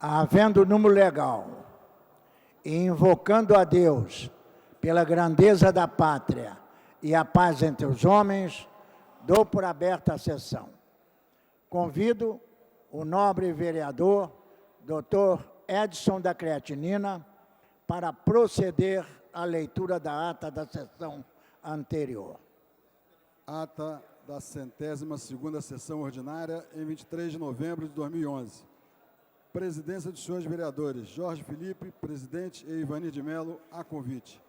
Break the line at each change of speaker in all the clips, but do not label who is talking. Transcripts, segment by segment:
Havendo número legal e invocando a Deus pela grandeza da pátria e a paz entre os homens, dou por aberta a sessão. Convido o nobre vereador, Dr. Edson da Creatinina, para proceder à leitura da ata da sessão anterior.
Ata da 102ª sessão ordinária, em 23 de novembro de 2011. Presidência dos senhores vereadores Jorge Felipe, presidente, e Ivanir de Mello, a convite.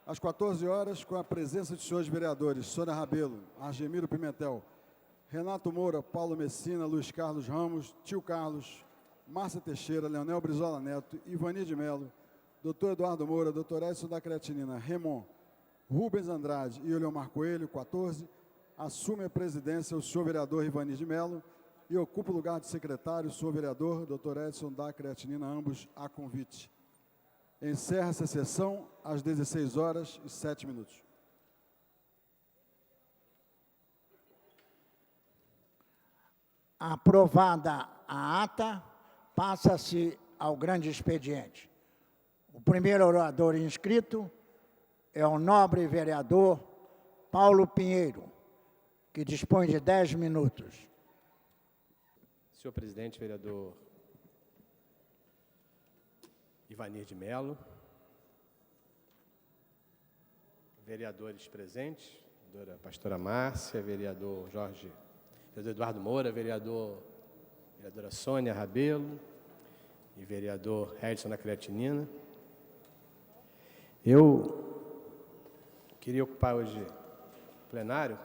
Às 14 horas, com a presença dos senhores vereadores Sônia Rabelo, Argemiro Pimentel, Renato Moura, Paulo Messina, Luiz Carlos Ramos, Tio Carlos, Márcia Teixeira, Leonel Brizola Neto, Ivanir de Mello, Dr. Eduardo Moura, Dr. Edson da Creatinina, Remon, Rubens Andrade e Oleomar Coelho, 14, assume a presidência o senhor vereador Ivanir de Mello e ocupa o lugar de secretário o senhor vereador Dr. Edson da Creatinina, ambos a convite. Encerra-se a sessão às 16h07.
Aprovada a ata, passa-se ao grande expediente. O primeiro orador inscrito é o nobre vereador Paulo Pinheiro, que dispõe de 10 minutos.
Senhor presidente, vereador Ivanir de Mello, vereadores presentes, vereadora pastora Márcia, vereador Eduardo Moura, vereadora Sônia Rabelo e vereador Edson da Creatinina. Eu queria ocupar hoje o plenário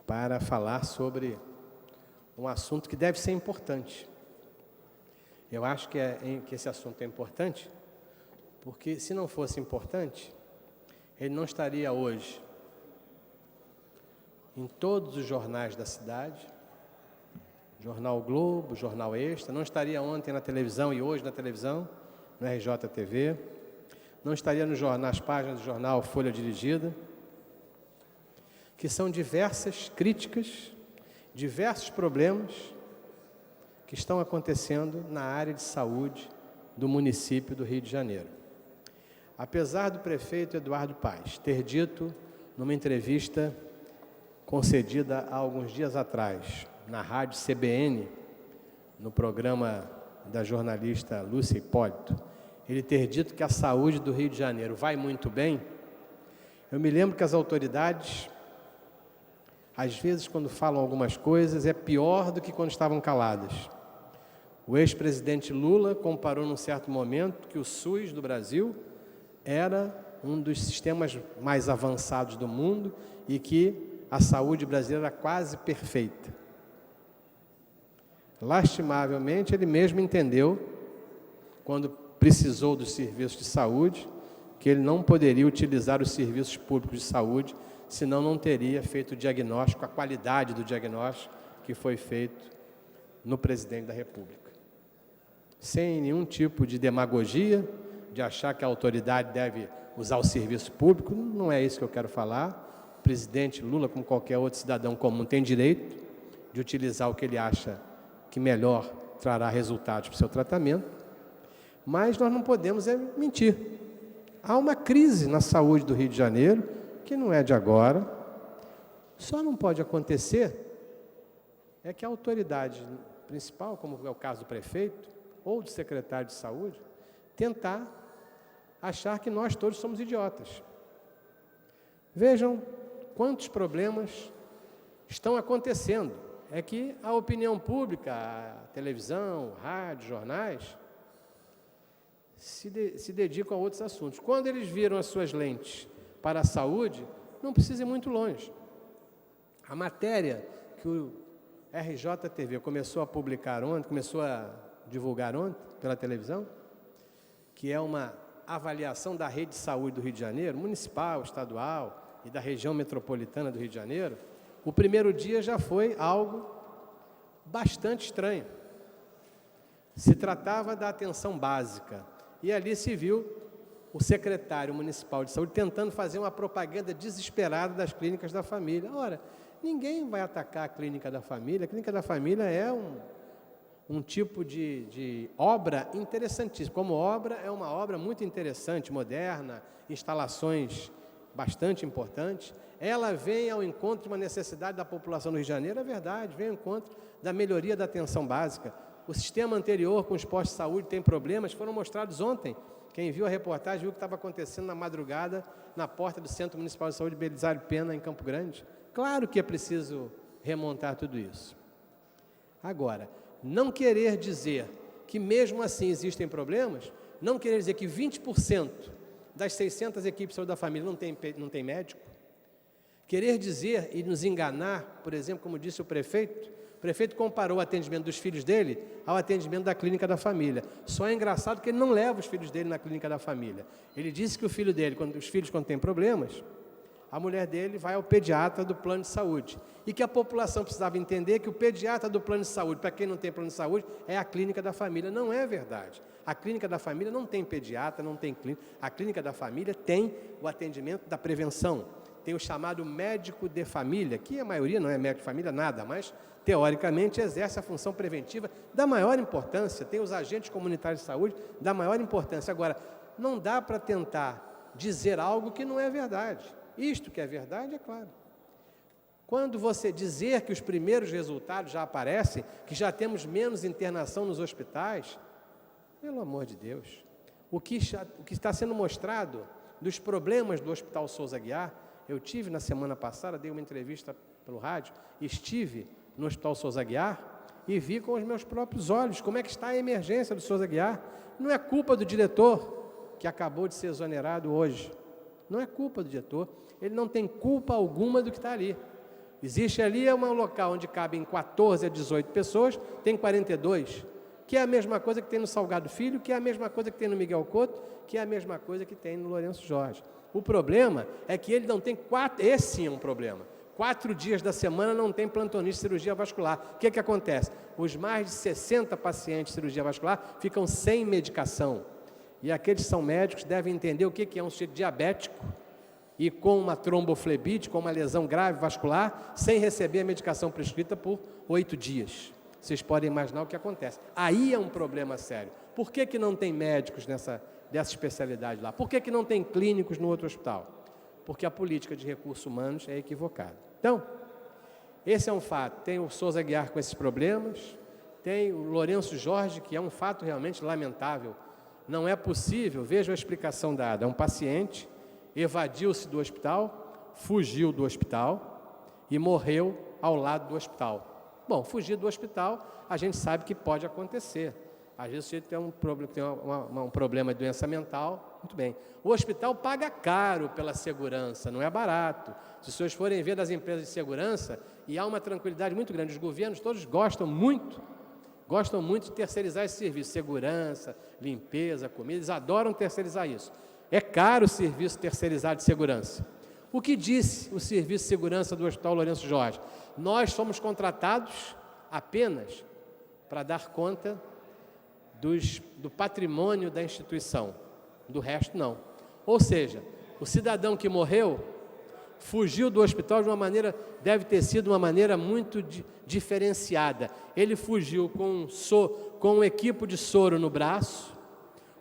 para falar sobre um assunto que deve ser importante. Eu acho que esse assunto é importante, porque se não fosse importante, ele não estaria hoje em todos os jornais da cidade, Jornal o Globo, Jornal Extra, não estaria ontem na televisão e hoje na televisão, no RJTV, não estaria nas páginas do jornal Folha Dirigida, que são diversas críticas, diversos problemas que estão acontecendo na área de saúde do município do Rio de Janeiro. Apesar do prefeito Eduardo Paes ter dito, numa entrevista concedida há alguns dias atrás, na rádio CBN, no programa da jornalista Lúcia Hipólito, ele ter dito que a saúde do Rio de Janeiro vai muito bem, eu me lembro que as autoridades, às vezes, quando falam algumas coisas, é pior do que quando estavam caladas. O ex-presidente Lula comparou num certo momento que o SUS do Brasil era um dos sistemas mais avançados do mundo e que a saúde brasileira era quase perfeita. Lastimavelmente, ele mesmo entendeu, quando precisou dos serviços de saúde, que ele não poderia utilizar os serviços públicos de saúde, senão não teria feito o diagnóstico, a qualidade do diagnóstico que foi feito no presidente da República. Sem nenhum tipo de demagogia, de achar que a autoridade deve usar o serviço público, não é isso que eu quero falar. O presidente Lula, como qualquer outro cidadão comum, tem direito de utilizar o que ele acha que melhor trará resultados para o seu tratamento, mas nós não podemos mentir. Há uma crise na saúde do Rio de Janeiro, que não é de agora, só não pode acontecer é que a autoridade principal, como é o caso do prefeito, ou do secretário de saúde, tentar achar que nós todos somos idiotas. Vejam quantos problemas estão acontecendo. É que a opinião pública, a televisão, rádio, jornais, se dedicam a outros assuntos. Quando eles viram as suas lentes para a saúde, não precisa ir muito longe. A matéria que o RJTV começou a publicar ontem, começou a divulgar ontem pela televisão, que é uma avaliação da rede de saúde do Rio de Janeiro, municipal, estadual e da região metropolitana do Rio de Janeiro, o primeiro dia já foi algo bastante estranho. Se tratava da atenção básica, e ali se viu o secretário municipal de saúde tentando fazer uma propaganda desesperada das clínicas da família. Ora, ninguém vai atacar a clínica da família é um tipo de obra interessantíssima. Como obra, é uma obra muito interessante, moderna, instalações bastante importantes. Ela vem ao encontro de uma necessidade da população do Rio de Janeiro, é verdade, vem ao encontro da melhoria da atenção básica. O sistema anterior com os postos de saúde tem problemas, foram mostrados ontem. Quem viu a reportagem viu o que estava acontecendo na madrugada na porta do Centro Municipal de Saúde Belisário Pena, em Campo Grande. Claro que é preciso remontar tudo isso. Agora, não querer dizer que mesmo assim existem problemas, não querer dizer que 20% das 600 equipes de saúde da família não tem médico, querer dizer e nos enganar, por exemplo, como disse o prefeito comparou o atendimento dos filhos dele ao atendimento da clínica da família. Só é engraçado que ele não leva os filhos dele na clínica da família. Ele disse que o filho dele, os filhos quando têm problemas, a mulher dele vai ao pediatra do plano de saúde. E que a população precisava entender que o pediatra do plano de saúde, para quem não tem plano de saúde, é a clínica da família. Não é verdade. A clínica da família não tem pediatra, não tem clínica. A clínica da família tem o atendimento da prevenção. Tem o chamado médico de família, que a maioria não é médico de família, nada, mas teoricamente exerce a função preventiva da maior importância. Tem os agentes comunitários de saúde da maior importância. Agora, não dá para tentar dizer algo que não é verdade. Isto que é verdade, é claro. Quando você dizer que os primeiros resultados já aparecem, que já temos menos internação nos hospitais, pelo amor de Deus, o que está sendo mostrado dos problemas do Hospital Souza Aguiar, eu tive na semana passada, dei uma entrevista pelo rádio, estive no Hospital Souza Aguiar e vi com os meus próprios olhos como é que está a emergência do Souza Aguiar. Não é culpa do diretor, que acabou de ser exonerado hoje. Não é culpa do diretor, ele não tem culpa alguma do que está ali. Existe ali um local onde cabem 14 a 18 pessoas, tem 42, que é a mesma coisa que tem no Salgado Filho, que é a mesma coisa que tem no Miguel Couto, que é a mesma coisa que tem no Lourenço Jorge. O problema é que ele não tem esse sim é um problema. 4 dias da semana não tem plantonista de cirurgia vascular. O que acontece? Os mais de 60 pacientes de cirurgia vascular ficam sem medicação. E aqueles que são médicos devem entender o que é um sujeito diabético e com uma tromboflebite, com uma lesão grave vascular, sem receber a medicação prescrita por 8 dias. Vocês podem imaginar o que acontece. Aí é um problema sério. Por que não tem médicos dessa especialidade lá? Por que não tem clínicos no outro hospital? Porque a política de recursos humanos é equivocada. Então, esse é um fato. Tem o Souza Aguiar com esses problemas, tem o Lourenço Jorge, que é um fato realmente lamentável. Não é possível, veja a explicação dada, é um paciente, evadiu-se do hospital, fugiu do hospital e morreu ao lado do hospital. Bom, fugir do hospital, a gente sabe que pode acontecer. Às vezes você tem um problema de doença mental, muito bem. O hospital paga caro pela segurança, não é barato. Se vocês forem ver das empresas de segurança, e há uma tranquilidade muito grande, os governos todos gostam muito de terceirizar esse serviço, segurança, limpeza, comida, eles adoram terceirizar isso. É caro o serviço terceirizado de segurança. O que disse o Serviço de Segurança do Hospital Lourenço Jorge? Nós fomos contratados apenas para dar conta do patrimônio da instituição, do resto não. Ou seja, o cidadão que morreu fugiu do hospital de uma maneira, deve ter sido uma maneira muito diferenciada. Ele fugiu com um equipo de soro no braço,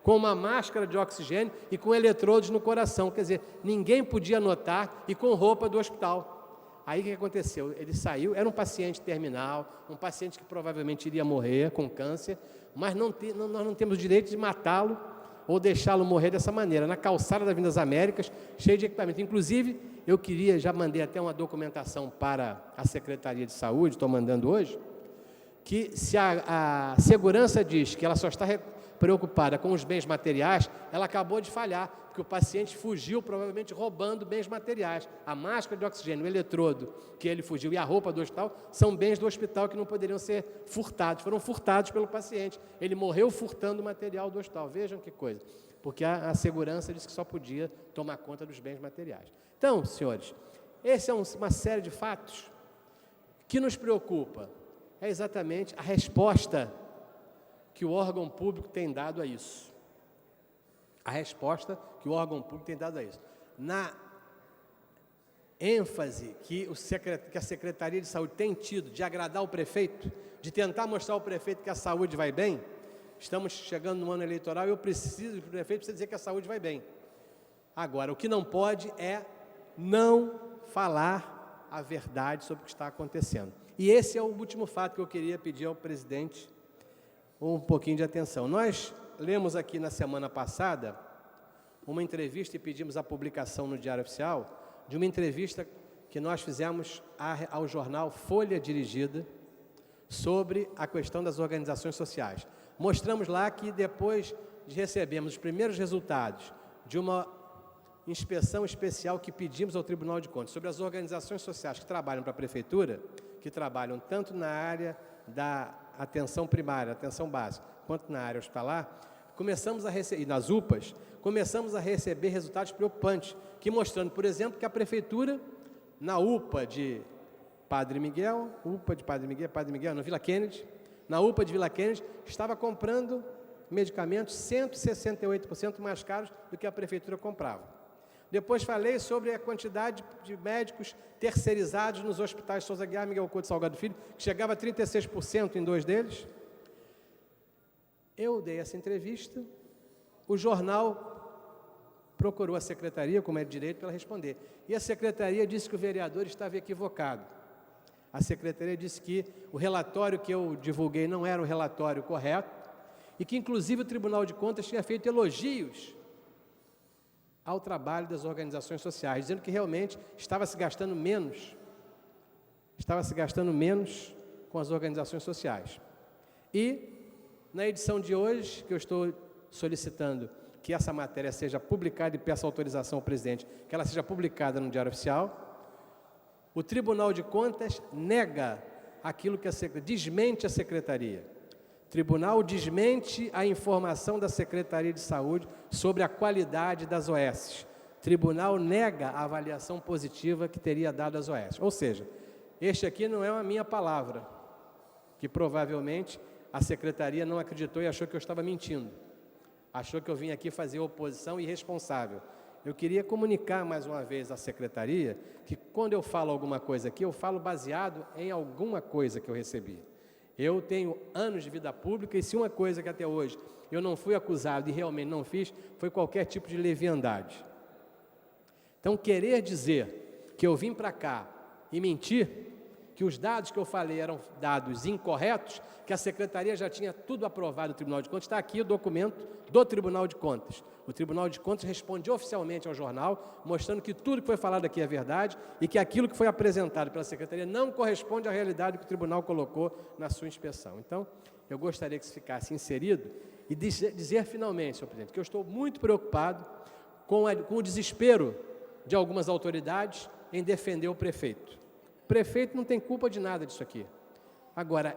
com uma máscara de oxigênio e com eletrodos no coração. Quer dizer, ninguém podia notar e com roupa do hospital. Aí o que aconteceu? Ele saiu, era um paciente terminal, um paciente que provavelmente iria morrer com câncer, mas nós não temos o direito de matá-lo ou deixá-lo morrer dessa maneira, na calçada da Avenida das Américas, cheio de equipamento. Inclusive, eu já mandei até uma documentação para a Secretaria de Saúde, estou mandando hoje, que se a segurança diz que ela só está preocupada com os bens materiais, ela acabou de falhar, porque o paciente fugiu, provavelmente roubando bens materiais. A máscara de oxigênio, o eletrodo que ele fugiu e a roupa do hospital são bens do hospital que não poderiam ser furtados, foram furtados pelo paciente. Ele morreu furtando o material do hospital. Vejam que coisa, porque a segurança disse que só podia tomar conta dos bens materiais. Então, senhores, essa é uma série de fatos que nos preocupa. É exatamente a resposta que o órgão público tem dado a isso. A resposta que o órgão público tem dado a isso. ênfase que a Secretaria de Saúde tem tido de agradar o prefeito, de tentar mostrar ao prefeito que a saúde vai bem. Estamos chegando no ano eleitoral e o prefeito precisa dizer que a saúde vai bem. Agora, o que não pode é não falar a verdade sobre o que está acontecendo. E esse é o último fato que eu queria pedir ao presidente um pouquinho de atenção. Nós lemos aqui na semana passada uma entrevista e pedimos a publicação no Diário Oficial de uma entrevista que nós fizemos ao jornal Folha Dirigida sobre a questão das organizações sociais. Mostramos lá que depois de recebermos os primeiros resultados de uma inspeção especial que pedimos ao Tribunal de Contas sobre as organizações sociais que trabalham para a Prefeitura, que trabalham tanto na área da atenção primária, atenção básica, quanto na área hospitalar, começamos a receber, e nas UPAs, começamos a receber resultados preocupantes, que mostrando, por exemplo, que a Prefeitura, na UPA de Padre Miguel, no Vila Kennedy, na UPA de Vila Kennedy, estava comprando medicamentos 168% mais caros do que a Prefeitura comprava. Depois falei sobre a quantidade de médicos terceirizados nos hospitais Souza Guiar, Miguel Couto e Salgado Filho, que chegava a 36% em 2 deles. Eu dei essa entrevista, o jornal procurou a secretaria, como é de direito, para ela responder. E a secretaria disse que o vereador estava equivocado. A secretaria disse que o relatório que eu divulguei não era o relatório correto e que, inclusive, o Tribunal de Contas tinha feito elogios ao trabalho das organizações sociais, dizendo que realmente estava se gastando menos com as organizações sociais. E, na edição de hoje, que eu estou solicitando que essa matéria seja publicada e peço autorização ao presidente, que ela seja publicada no Diário Oficial, o Tribunal de Contas nega aquilo que desmente a Secretaria. O Tribunal desmente a informação da Secretaria de Saúde sobre a qualidade das OS. O Tribunal nega a avaliação positiva que teria dado às OS. Ou seja, este aqui não é a minha palavra, que provavelmente a Secretaria não acreditou e achou que eu estava mentindo. Achou que eu vim aqui fazer oposição irresponsável. Eu queria comunicar mais uma vez à Secretaria que quando eu falo alguma coisa aqui, eu falo baseado em alguma coisa que eu recebi. Eu tenho anos de vida pública e se uma coisa que até hoje eu não fui acusado e realmente não fiz, foi qualquer tipo de leviandade. Então, querer dizer que eu vim para cá e mentir, que os dados que eu falei eram dados incorretos, que a Secretaria já tinha tudo aprovado no Tribunal de Contas, está aqui o documento do Tribunal de Contas. O Tribunal de Contas responde oficialmente ao jornal, mostrando que tudo que foi falado aqui é verdade e que aquilo que foi apresentado pela Secretaria não corresponde à realidade que o Tribunal colocou na sua inspeção. Então, eu gostaria que isso ficasse inserido e dizer finalmente, senhor presidente, que eu estou muito preocupado com o desespero de algumas autoridades em defender o prefeito. O prefeito não tem culpa de nada disso aqui. Agora,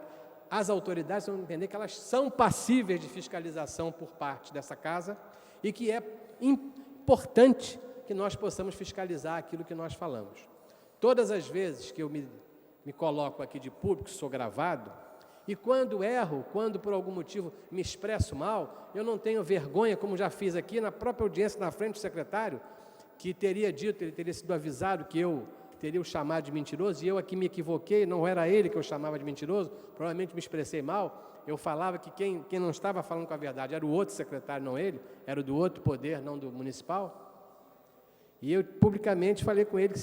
as autoridades vão entender que elas são passíveis de fiscalização por parte dessa casa e que é importante que nós possamos fiscalizar aquilo que nós falamos. Todas as vezes que eu me coloco aqui de público, sou gravado, e quando erro, quando por algum motivo me expresso mal, eu não tenho vergonha, como já fiz aqui na própria audiência na frente do secretário, que teria dito, ele teria sido avisado que eu teria o chamado de mentiroso, e eu aqui me equivoquei, não era ele que eu chamava de mentiroso, provavelmente me expressei mal, eu falava que quem não estava falando com a verdade era o outro secretário, não ele, era o do outro poder, não do municipal. E eu publicamente falei com ele que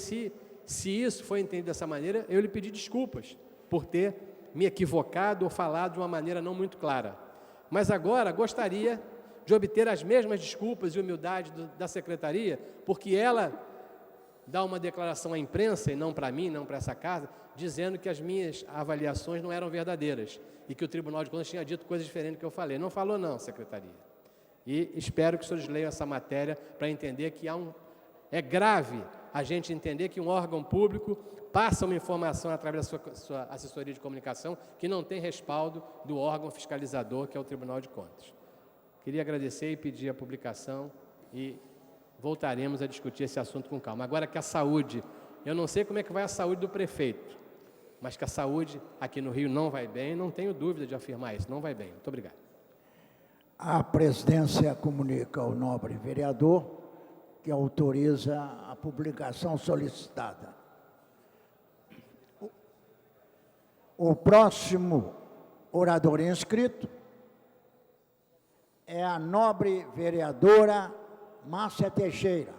se isso foi entendido dessa maneira, eu lhe pedi desculpas por ter me equivocado ou falado de uma maneira não muito clara. Mas agora gostaria de obter as mesmas desculpas e humildade da Secretaria, porque ela dá uma declaração à imprensa, e não para mim, não para essa casa, dizendo que as minhas avaliações não eram verdadeiras e que o Tribunal de Contas tinha dito coisas diferentes do que eu falei. Não falou não, Secretaria. E espero que os senhores leiam essa matéria para entender que é grave a gente entender que um órgão público passa uma informação através da sua assessoria de comunicação que não tem respaldo do órgão fiscalizador, que é o Tribunal de Contas. Queria agradecer e pedir a publicação e voltaremos a discutir esse assunto com calma. Agora que a saúde, eu não sei como é que vai a saúde do prefeito, mas que a saúde aqui no Rio não vai bem, não tenho dúvida de afirmar isso, não vai bem. Muito obrigado.
A presidência comunica ao nobre vereador que autoriza a publicação solicitada. O próximo orador inscrito é a nobre vereadora Márcia Teixeira,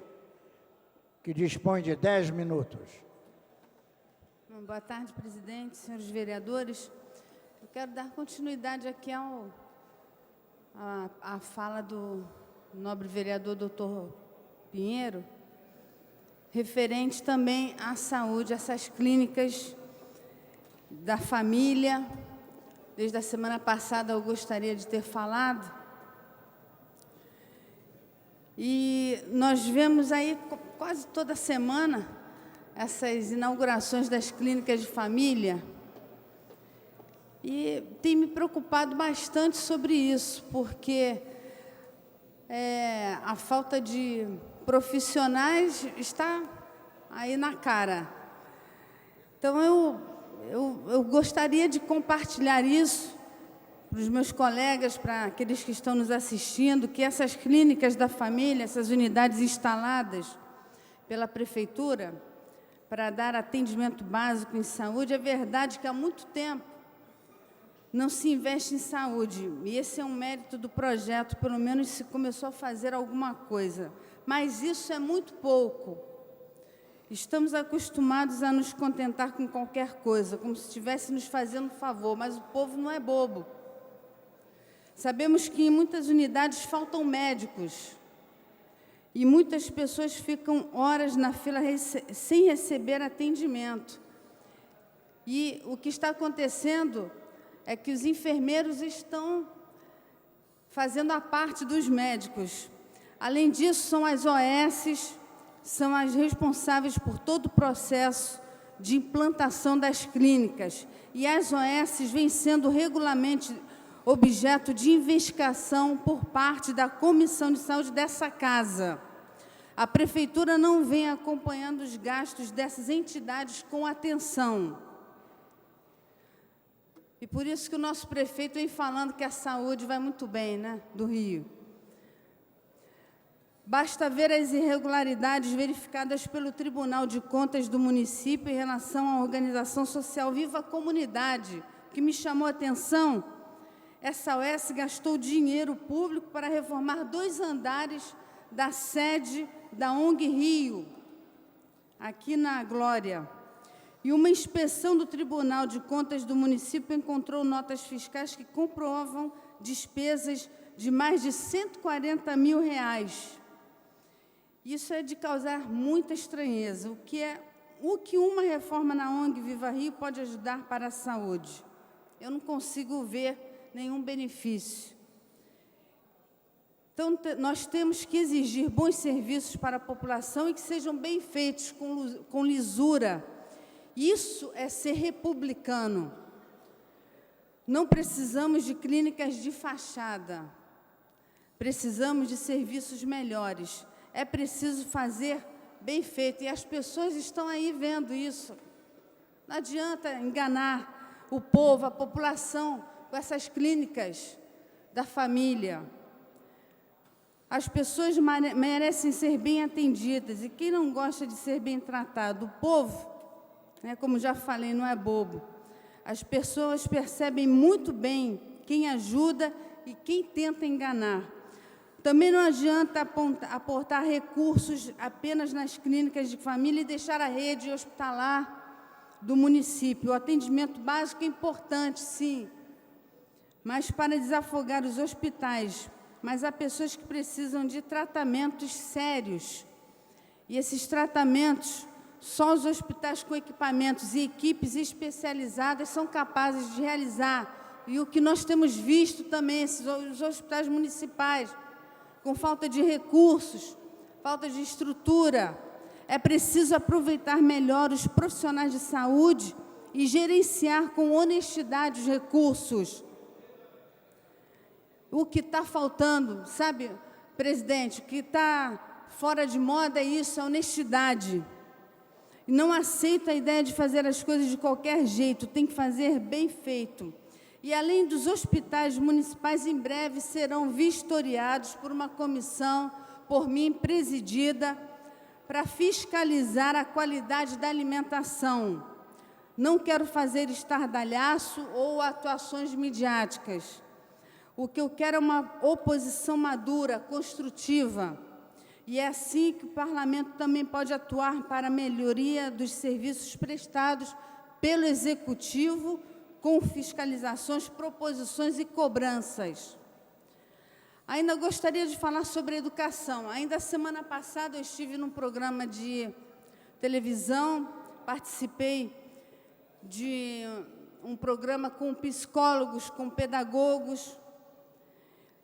que dispõe de 10 minutos.
Boa tarde, presidente, senhores vereadores. Eu quero dar continuidade aqui à fala do nobre vereador doutor Pinheiro, referente também à saúde, essas clínicas da família. Desde a semana passada eu gostaria de ter falado. E nós vemos aí quase toda semana essas inaugurações das clínicas de família. E tem me preocupado bastante sobre isso, porque a falta de profissionais está aí na cara. Então, eu gostaria de compartilhar isso para os meus colegas, para aqueles que estão nos assistindo, que essas clínicas da família, essas unidades instaladas pela Prefeitura para dar atendimento básico em saúde, é verdade que há muito tempo não se investe em saúde, e esse é um mérito do projeto, pelo menos se começou a fazer alguma coisa, mas isso é muito pouco. Estamos acostumados a nos contentar com qualquer coisa, como se estivesse nos fazendo favor, mas o povo não é bobo. Sabemos que em muitas unidades faltam médicos e muitas pessoas ficam horas na fila sem receber atendimento. E o que está acontecendo é que os enfermeiros estão fazendo a parte dos médicos. Além disso, são as OS, são as responsáveis por todo o processo de implantação das clínicas. E as OS vêm sendo regularmente objeto de investigação por parte da Comissão de Saúde dessa casa. A Prefeitura não vem acompanhando os gastos dessas entidades com atenção. E por isso que o nosso prefeito vem falando que a saúde vai muito bem, né, do Rio. Basta ver as irregularidades verificadas pelo Tribunal de Contas do município em relação à organização social Viva a Comunidade, que me chamou a atenção. Essa OS gastou dinheiro público para reformar 2 andares da sede da ONG Rio, aqui na Glória. E uma inspeção do Tribunal de Contas do município encontrou notas fiscais que comprovam despesas de mais de R$140 mil. Isso é de causar muita estranheza. O que uma reforma na ONG Viva Rio pode ajudar para a saúde? Eu não consigo ver nenhum benefício. Então, nós temos que exigir bons serviços para a população e que sejam bem feitos, com lisura. Isso é ser republicano. Não precisamos de clínicas de fachada. Precisamos de serviços melhores. É preciso fazer bem feito. E as pessoas estão aí vendo isso. Não adianta enganar o povo, a população, com essas clínicas da família. As pessoas merecem ser bem atendidas. E quem não gosta de ser bem tratado? O povo, como já falei, não é bobo. As pessoas percebem muito bem quem ajuda e quem tenta enganar. Também não adianta aportar recursos apenas nas clínicas de família e deixar a rede hospitalar do município. O atendimento básico é importante, sim, mas para desafogar os hospitais. Mas há pessoas que precisam de tratamentos sérios. E esses tratamentos, só os hospitais com equipamentos e equipes especializadas são capazes de realizar. E o que nós temos visto também, os hospitais municipais, com falta de recursos, falta de estrutura. É preciso aproveitar melhor os profissionais de saúde e gerenciar com honestidade os recursos. O que está faltando, sabe, presidente, o que está fora de moda é isso, a honestidade. Não aceita a ideia de fazer as coisas de qualquer jeito, tem que fazer bem feito. E, além dos hospitais municipais, em breve serão vistoriados por uma comissão, por mim, presidida, para fiscalizar a qualidade da alimentação. Não quero fazer estardalhaço ou atuações midiáticas. O que eu quero é uma oposição madura, construtiva. E é assim que o Parlamento também pode atuar para a melhoria dos serviços prestados pelo Executivo, com fiscalizações, proposições e cobranças. Ainda gostaria de falar sobre educação. Ainda semana passada eu estive num programa de televisão, participei de um programa com psicólogos, com pedagogos,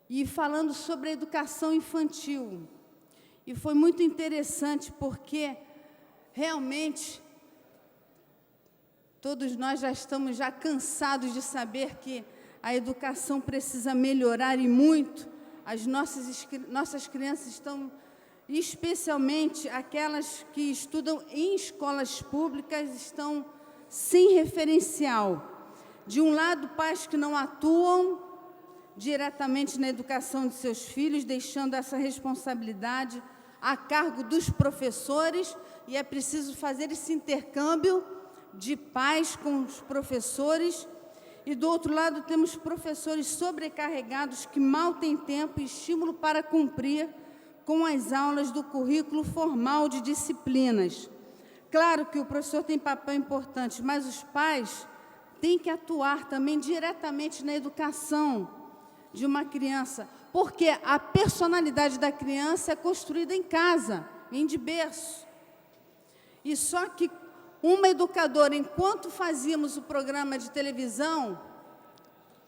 e falando sobre a educação infantil. E foi muito interessante, porque realmente todos nós já estamos cansados de saber que a educação precisa melhorar e muito. As nossas crianças estão, especialmente aquelas que estudam em escolas públicas, estão sem referencial. De um lado, pais que não atuam diretamente na educação de seus filhos, deixando essa responsabilidade a cargo dos professores, e é preciso fazer esse intercâmbio de pais com os professores. E, do outro lado, temos professores sobrecarregados que mal têm tempo e estímulo para cumprir com as aulas do currículo formal de disciplinas. Claro que o professor tem papel importante, mas os pais têm que atuar também diretamente na educação de uma criança, porque a personalidade da criança é construída em casa, vem de berço. E só que uma educadora, enquanto fazíamos o programa de televisão,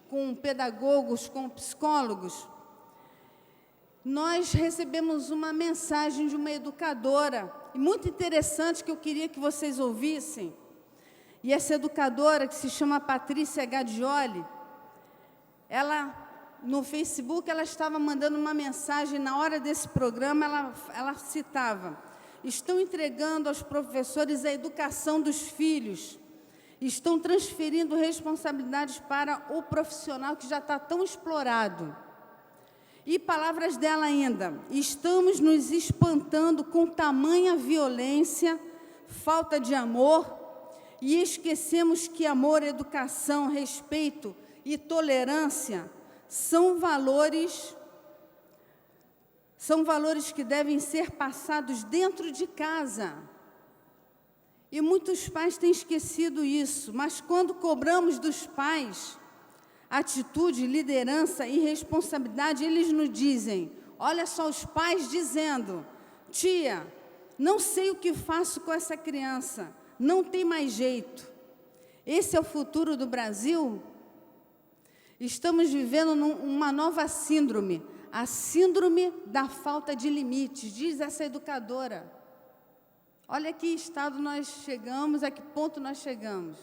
com pedagogos, com psicólogos, nós recebemos uma mensagem de uma educadora, muito interessante, que eu queria que vocês ouvissem. E essa educadora, que se chama Patrícia Gadioli, ela, no Facebook, ela estava mandando uma mensagem, na hora desse programa, ela citava: estão entregando aos professores a educação dos filhos, estão transferindo responsabilidades para o profissional que já está tão explorado. E palavras dela ainda: estamos nos espantando com tamanha violência, falta de amor, e esquecemos que amor, educação, respeito e tolerância são valores que devem ser passados dentro de casa. E muitos pais têm esquecido isso, mas quando cobramos dos pais atitude, liderança e responsabilidade, eles nos dizem, olha só, os pais dizendo: tia, não sei o que faço com essa criança, não tem mais jeito. Esse é o futuro do Brasil? Estamos vivendo uma nova síndrome, a síndrome da falta de limites, diz essa educadora. Olha que estado nós chegamos, a que ponto nós chegamos.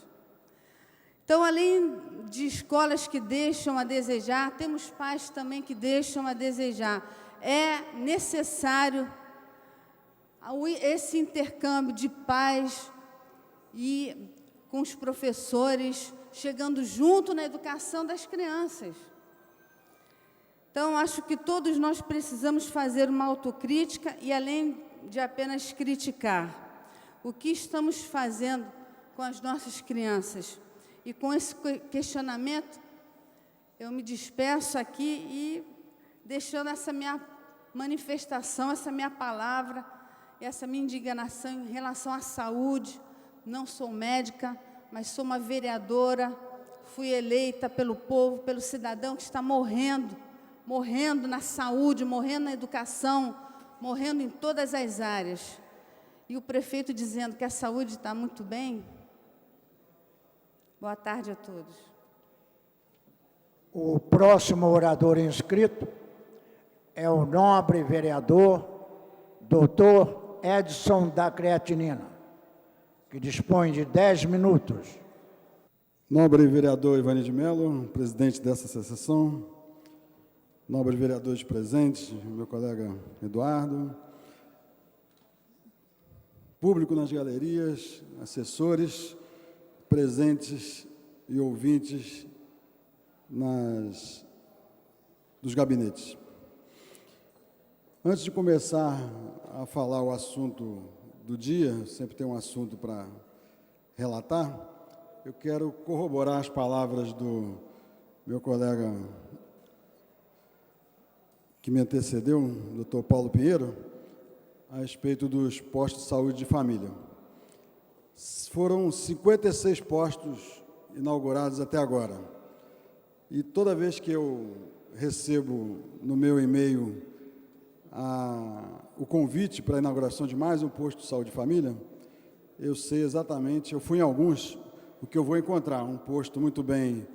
Então, além de escolas que deixam a desejar, temos pais também que deixam a desejar. É necessário esse intercâmbio de pais e com os professores, chegando junto na educação das crianças. Então, acho que todos nós precisamos fazer uma autocrítica e, além de apenas criticar, o que estamos fazendo com as nossas crianças. E com esse questionamento, eu me despeço aqui e deixando essa minha manifestação, essa minha palavra, essa minha indignação em relação à saúde. Não sou médica, mas sou uma vereadora, fui eleita pelo povo, pelo cidadão que está morrendo na saúde, morrendo na educação, morrendo em todas as áreas. E o prefeito dizendo que a saúde está muito bem. Boa tarde a todos.
O próximo orador inscrito é o nobre vereador, doutor Edson da Creatinina, que dispõe de 10 minutos.
Nobre vereador Ivani de Mello, presidente dessa sessão, nobres vereadores presentes, meu colega Eduardo, público nas galerias, assessores, presentes e ouvintes dos gabinetes. Antes de começar a falar o assunto do dia, sempre tem um assunto para relatar, eu quero corroborar as palavras do meu colega que me antecedeu, o Dr. Paulo Pinheiro, a respeito dos postos de saúde de família. Foram 56 postos inaugurados até agora. E toda vez que eu recebo no meu e-mail o convite para a inauguração de mais um posto de saúde de família, eu sei exatamente, eu fui em alguns, o que eu vou encontrar. Um posto muito bem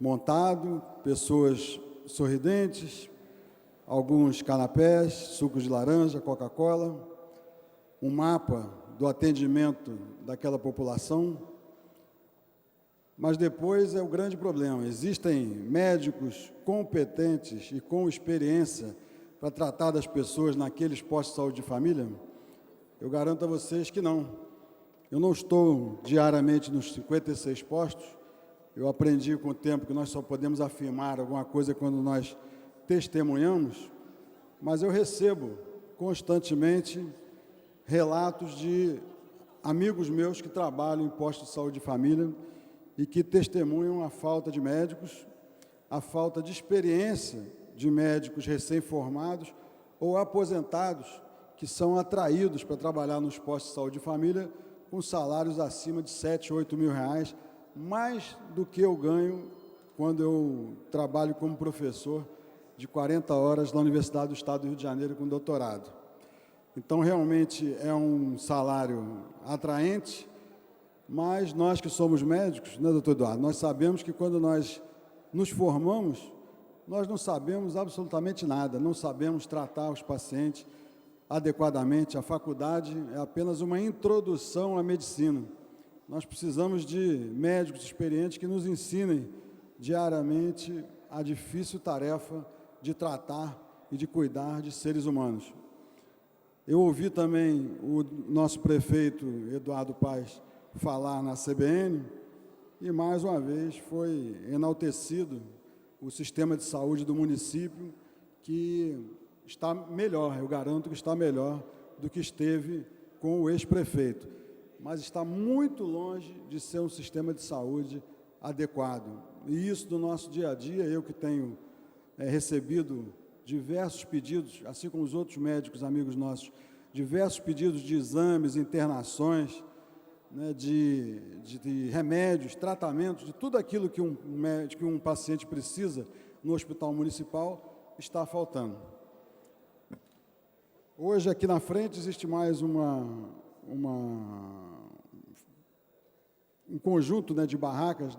montado, pessoas sorridentes, alguns canapés, sucos de laranja, Coca-Cola, um mapa do atendimento daquela população. Mas depois é o grande problema. Existem médicos competentes e com experiência para tratar das pessoas naqueles postos de saúde de família? Eu garanto a vocês que não. Eu não estou diariamente nos 56 postos. Eu aprendi com o tempo que nós só podemos afirmar alguma coisa quando nós testemunhamos, mas eu recebo constantemente relatos de amigos meus que trabalham em postos de saúde de família e que testemunham a falta de médicos, a falta de experiência de médicos recém-formados ou aposentados que são atraídos para trabalhar nos postos de saúde de família com salários acima de 7, 8 mil reais, mais do que eu ganho quando eu trabalho como professor de 40 horas na Universidade do Estado do Rio de Janeiro com doutorado. Então, realmente, é um salário atraente, mas nós que somos médicos, né, doutor Eduardo, nós sabemos que quando nós nos formamos, nós não sabemos absolutamente nada, não sabemos tratar os pacientes adequadamente. A faculdade é apenas uma introdução à medicina. Nós precisamos de médicos experientes que nos ensinem diariamente a difícil tarefa de tratar e de cuidar de seres humanos. Eu ouvi também o nosso prefeito, Eduardo Paes, falar na CBN e, mais uma vez, foi enaltecido o sistema de saúde do município, que está melhor, eu garanto que está melhor do que esteve com o ex-prefeito, mas está muito longe de ser um sistema de saúde adequado. E isso, do nosso dia a dia, eu que tenho recebido diversos pedidos, assim como os outros médicos, amigos nossos, diversos pedidos de exames, internações, né, de remédios, tratamentos, de tudo aquilo que um paciente precisa no hospital municipal, está faltando. Hoje, aqui na frente, existe mais um conjunto, né, de barracas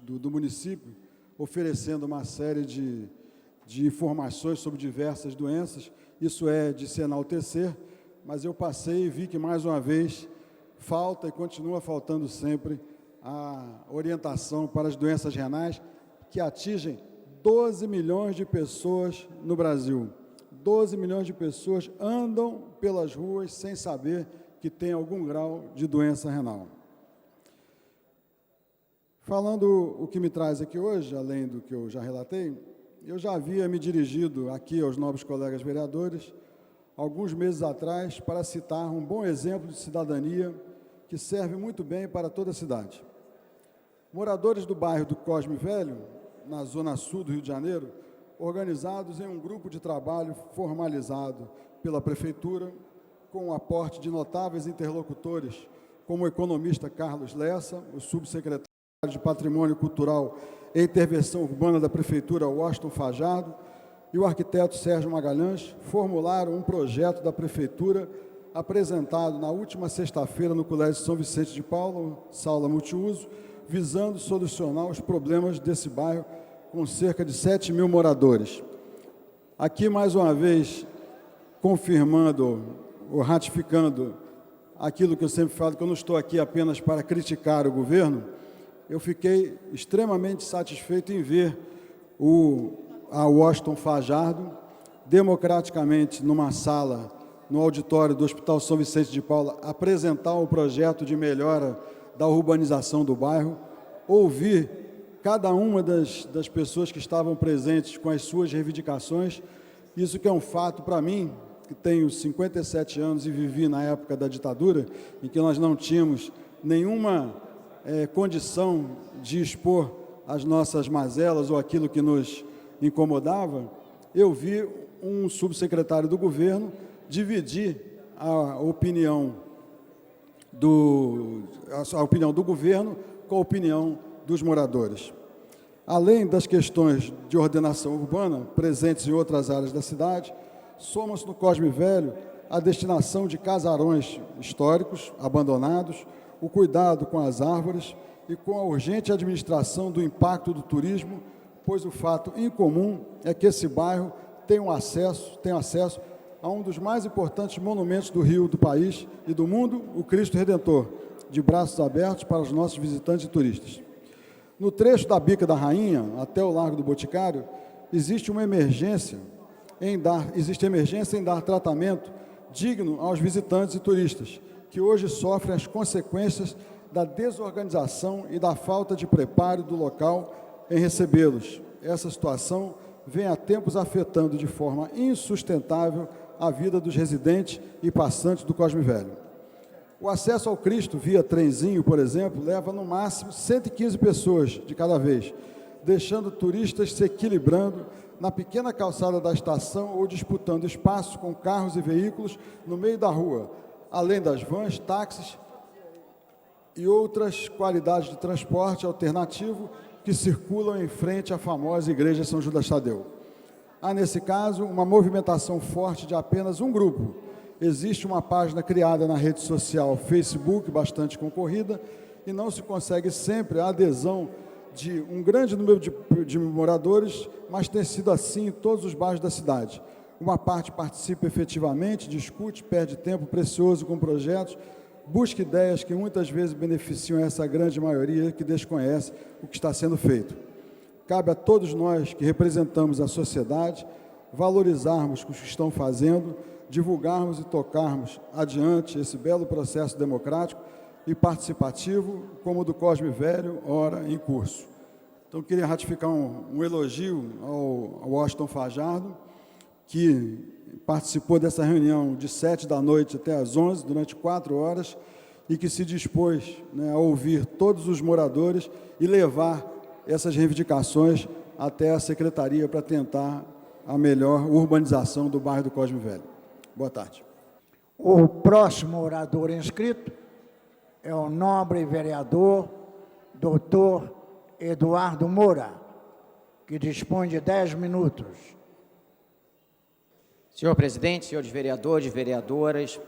do município, oferecendo uma série de informações sobre diversas doenças. Isso é de se enaltecer, mas eu passei e vi que, mais uma vez, falta e continua faltando sempre a orientação para as doenças renais, que atingem 12 milhões de pessoas no Brasil. 12 milhões de pessoas andam pelas ruas sem saber que tem algum grau de doença renal. Falando o que me traz aqui hoje, além do que eu já relatei, eu já havia me dirigido aqui aos nobres colegas vereadores, alguns meses atrás, para citar um bom exemplo de cidadania que serve muito bem para toda a cidade. Moradores do bairro do Cosme Velho, na zona sul do Rio de Janeiro, organizados em um grupo de trabalho formalizado pela Prefeitura, com o aporte de notáveis interlocutores, como o economista Carlos Lessa, o subsecretário de Patrimônio Cultural e Intervenção Urbana da Prefeitura, Washington Fajardo, e o arquiteto Sérgio Magalhães, formularam um projeto da Prefeitura apresentado na última sexta-feira no Colégio São Vicente de Paulo, sala multiuso, visando solucionar os problemas desse bairro com cerca de 7 mil moradores. Aqui, mais uma vez, confirmando ou ratificando aquilo que eu sempre falo, que eu não estou aqui apenas para criticar o governo, eu fiquei extremamente satisfeito em ver a Washington Fajardo, democraticamente, numa sala, no auditório do Hospital São Vicente de Paula, apresentar o projeto de melhora da urbanização do bairro, ouvir cada uma das pessoas que estavam presentes com as suas reivindicações Isso que é um fato para mim, que tenho 57 anos e vivi na época da ditadura, em que nós não tínhamos nenhuma condição de expor as nossas mazelas ou aquilo que nos incomodava. Eu vi um subsecretário do governo dividir a opinião do governo com a opinião dos moradores. Além das questões de ordenação urbana, presentes em outras áreas da cidade, soma-se no Cosme Velho a destinação de casarões históricos abandonados, o cuidado com as árvores e com a urgente administração do impacto do turismo, pois o fato incomum é que esse bairro tem acesso a um dos mais importantes monumentos do Rio, do país e do mundo, o Cristo Redentor, de braços abertos para os nossos visitantes e turistas. No trecho da Bica da Rainha, até o Largo do Boticário, existe emergência em dar tratamento digno aos visitantes e turistas, que hoje sofrem as consequências da desorganização e da falta de preparo do local em recebê-los. Essa situação vem há tempos afetando de forma insustentável a vida dos residentes e passantes do Cosme Velho. O acesso ao Cristo via trenzinho, por exemplo, leva no máximo 115 pessoas de cada vez, deixando turistas se equilibrando na pequena calçada da estação ou disputando espaço com carros e veículos no meio da rua, além das vans, táxis e outras qualidades de transporte alternativo que circulam em frente à famosa Igreja São Judas Tadeu. Há, nesse caso, uma movimentação forte de apenas um grupo. Existe uma página criada na rede social Facebook, bastante concorrida, e não se consegue sempre a adesão de um grande número de moradores, mas tem sido assim em todos os bairros da cidade. Uma parte participa efetivamente, discute, perde tempo precioso com projetos, busca ideias que muitas vezes beneficiam essa grande maioria que desconhece o que está sendo feito. Cabe a todos nós que representamos a sociedade valorizarmos o que estão fazendo, divulgarmos e tocarmos adiante esse belo processo democrático e participativo, como o do Cosme Velho, ora em curso. Então, queria ratificar um elogio ao Washington Fajardo, que participou dessa reunião de 7 da noite até às 11, durante 4 horas, e que se dispôs, a ouvir todos os moradores e levar essas reivindicações até a Secretaria para tentar a melhor urbanização do bairro do Cosme Velho. Boa tarde.
O próximo orador inscrito é o nobre vereador, doutor Eduardo Moura, que dispõe de 10 minutos.
Senhor presidente, senhores vereadores, vereadoras,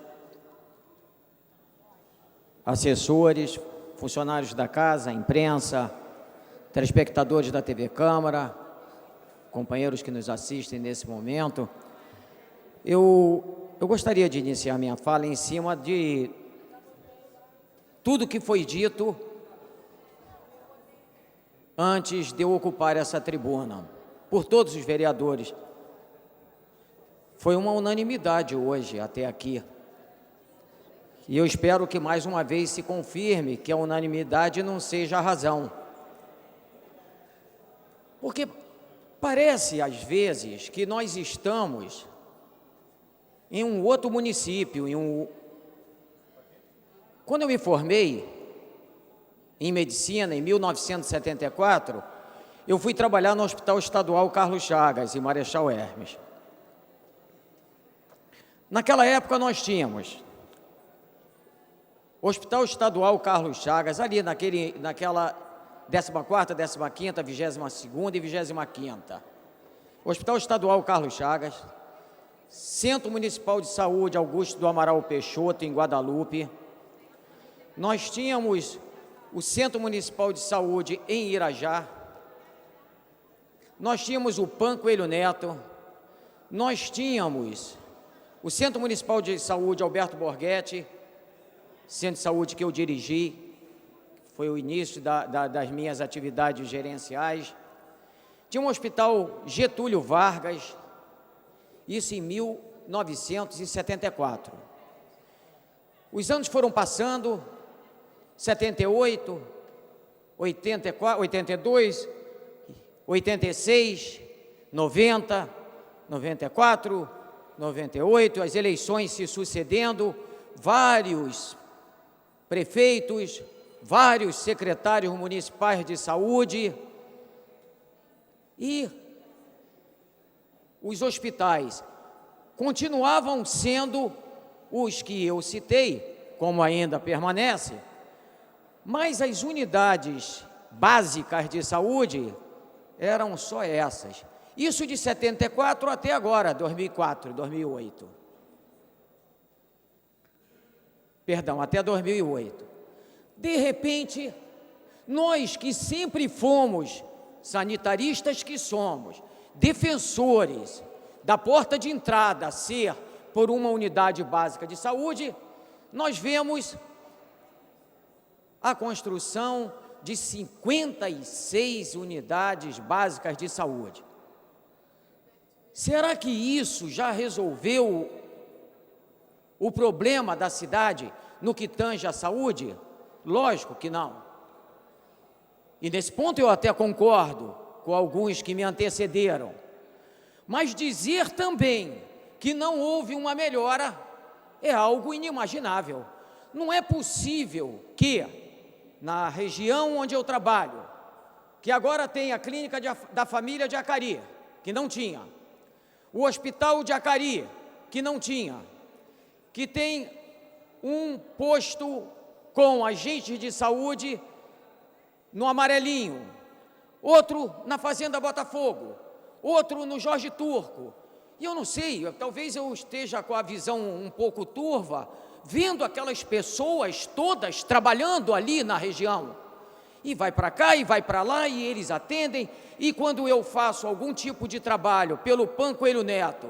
assessores, funcionários da casa, imprensa, telespectadores da TV Câmara, companheiros que nos assistem nesse momento, eu gostaria de iniciar minha fala em cima de tudo que foi dito antes de eu ocupar essa tribuna, por todos os vereadores. Foi uma unanimidade hoje até aqui. E eu espero que mais uma vez se confirme que a unanimidade não seja a razão. Porque parece, às vezes, que nós estamos em um outro município, Quando eu me formei em medicina, em 1974, eu fui trabalhar no Hospital Estadual Carlos Chagas, em Marechal Hermes. Naquela época nós tínhamos Hospital Estadual Carlos Chagas, ali naquela 14ª, 15ª, 22ª e 25ª. Hospital Estadual Carlos Chagas, Centro Municipal de Saúde Augusto do Amaral Peixoto, em Guadalupe. Nós tínhamos o Centro Municipal de Saúde em Irajá. Nós tínhamos o PAN Coelho Neto. Nós tínhamos o Centro Municipal de Saúde Alberto Borghetti, centro de saúde que eu dirigi, foi o início das minhas atividades gerenciais. Tinha um hospital Getúlio Vargas, isso em 1974. Os anos foram passando, 78, 84, 82, 86, 90, 94, 98, as eleições se sucedendo, vários prefeitos, vários secretários municipais de saúde e os hospitais continuavam sendo os que eu citei, como ainda permanece, mas as unidades básicas de saúde eram só essas. Isso de 74 até agora, 2004, 2008. Perdão, até 2008. De repente, nós que sempre fomos sanitaristas que somos, defensores da porta de entrada ser por uma unidade básica de saúde, nós vemos a construção de 56 unidades básicas de saúde. Será que isso já resolveu o problema da cidade no que tange à saúde? Lógico que não. E nesse ponto eu até concordo com alguns que me antecederam. Mas dizer também que não houve uma melhora é algo inimaginável. Não é possível que, na região onde eu trabalho, que agora tem a clínica da família de Acari, que não tinha, o hospital de Acari, que não tinha, que tem um posto com agentes de saúde no Amarelinho, outro na Fazenda Botafogo, outro no Jorge Turco. E eu não sei, talvez eu esteja com a visão um pouco turva, vendo aquelas pessoas todas trabalhando ali na região. E vai para cá e vai para lá e eles atendem. E quando eu faço algum tipo de trabalho pelo PAN Coelho Neto,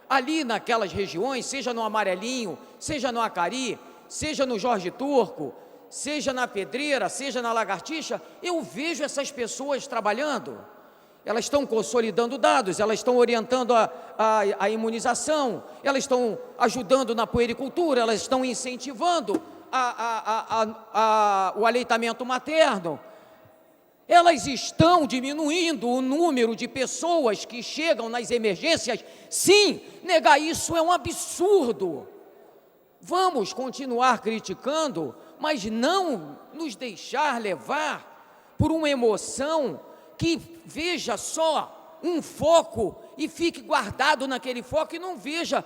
ali naquelas regiões, seja no Amarelinho, seja no Acari, seja no Jorge Turco, seja na Pedreira, seja na Lagartixa, eu vejo essas pessoas trabalhando. Elas estão consolidando dados, elas estão orientando a imunização, elas estão ajudando na puericultura, elas estão incentivando o aleitamento materno. Elas estão diminuindo o número de pessoas que chegam nas emergências. Sim, negar isso é um absurdo. Vamos continuar criticando, mas não nos deixar levar por uma emoção que veja só um foco e fique guardado naquele foco e não veja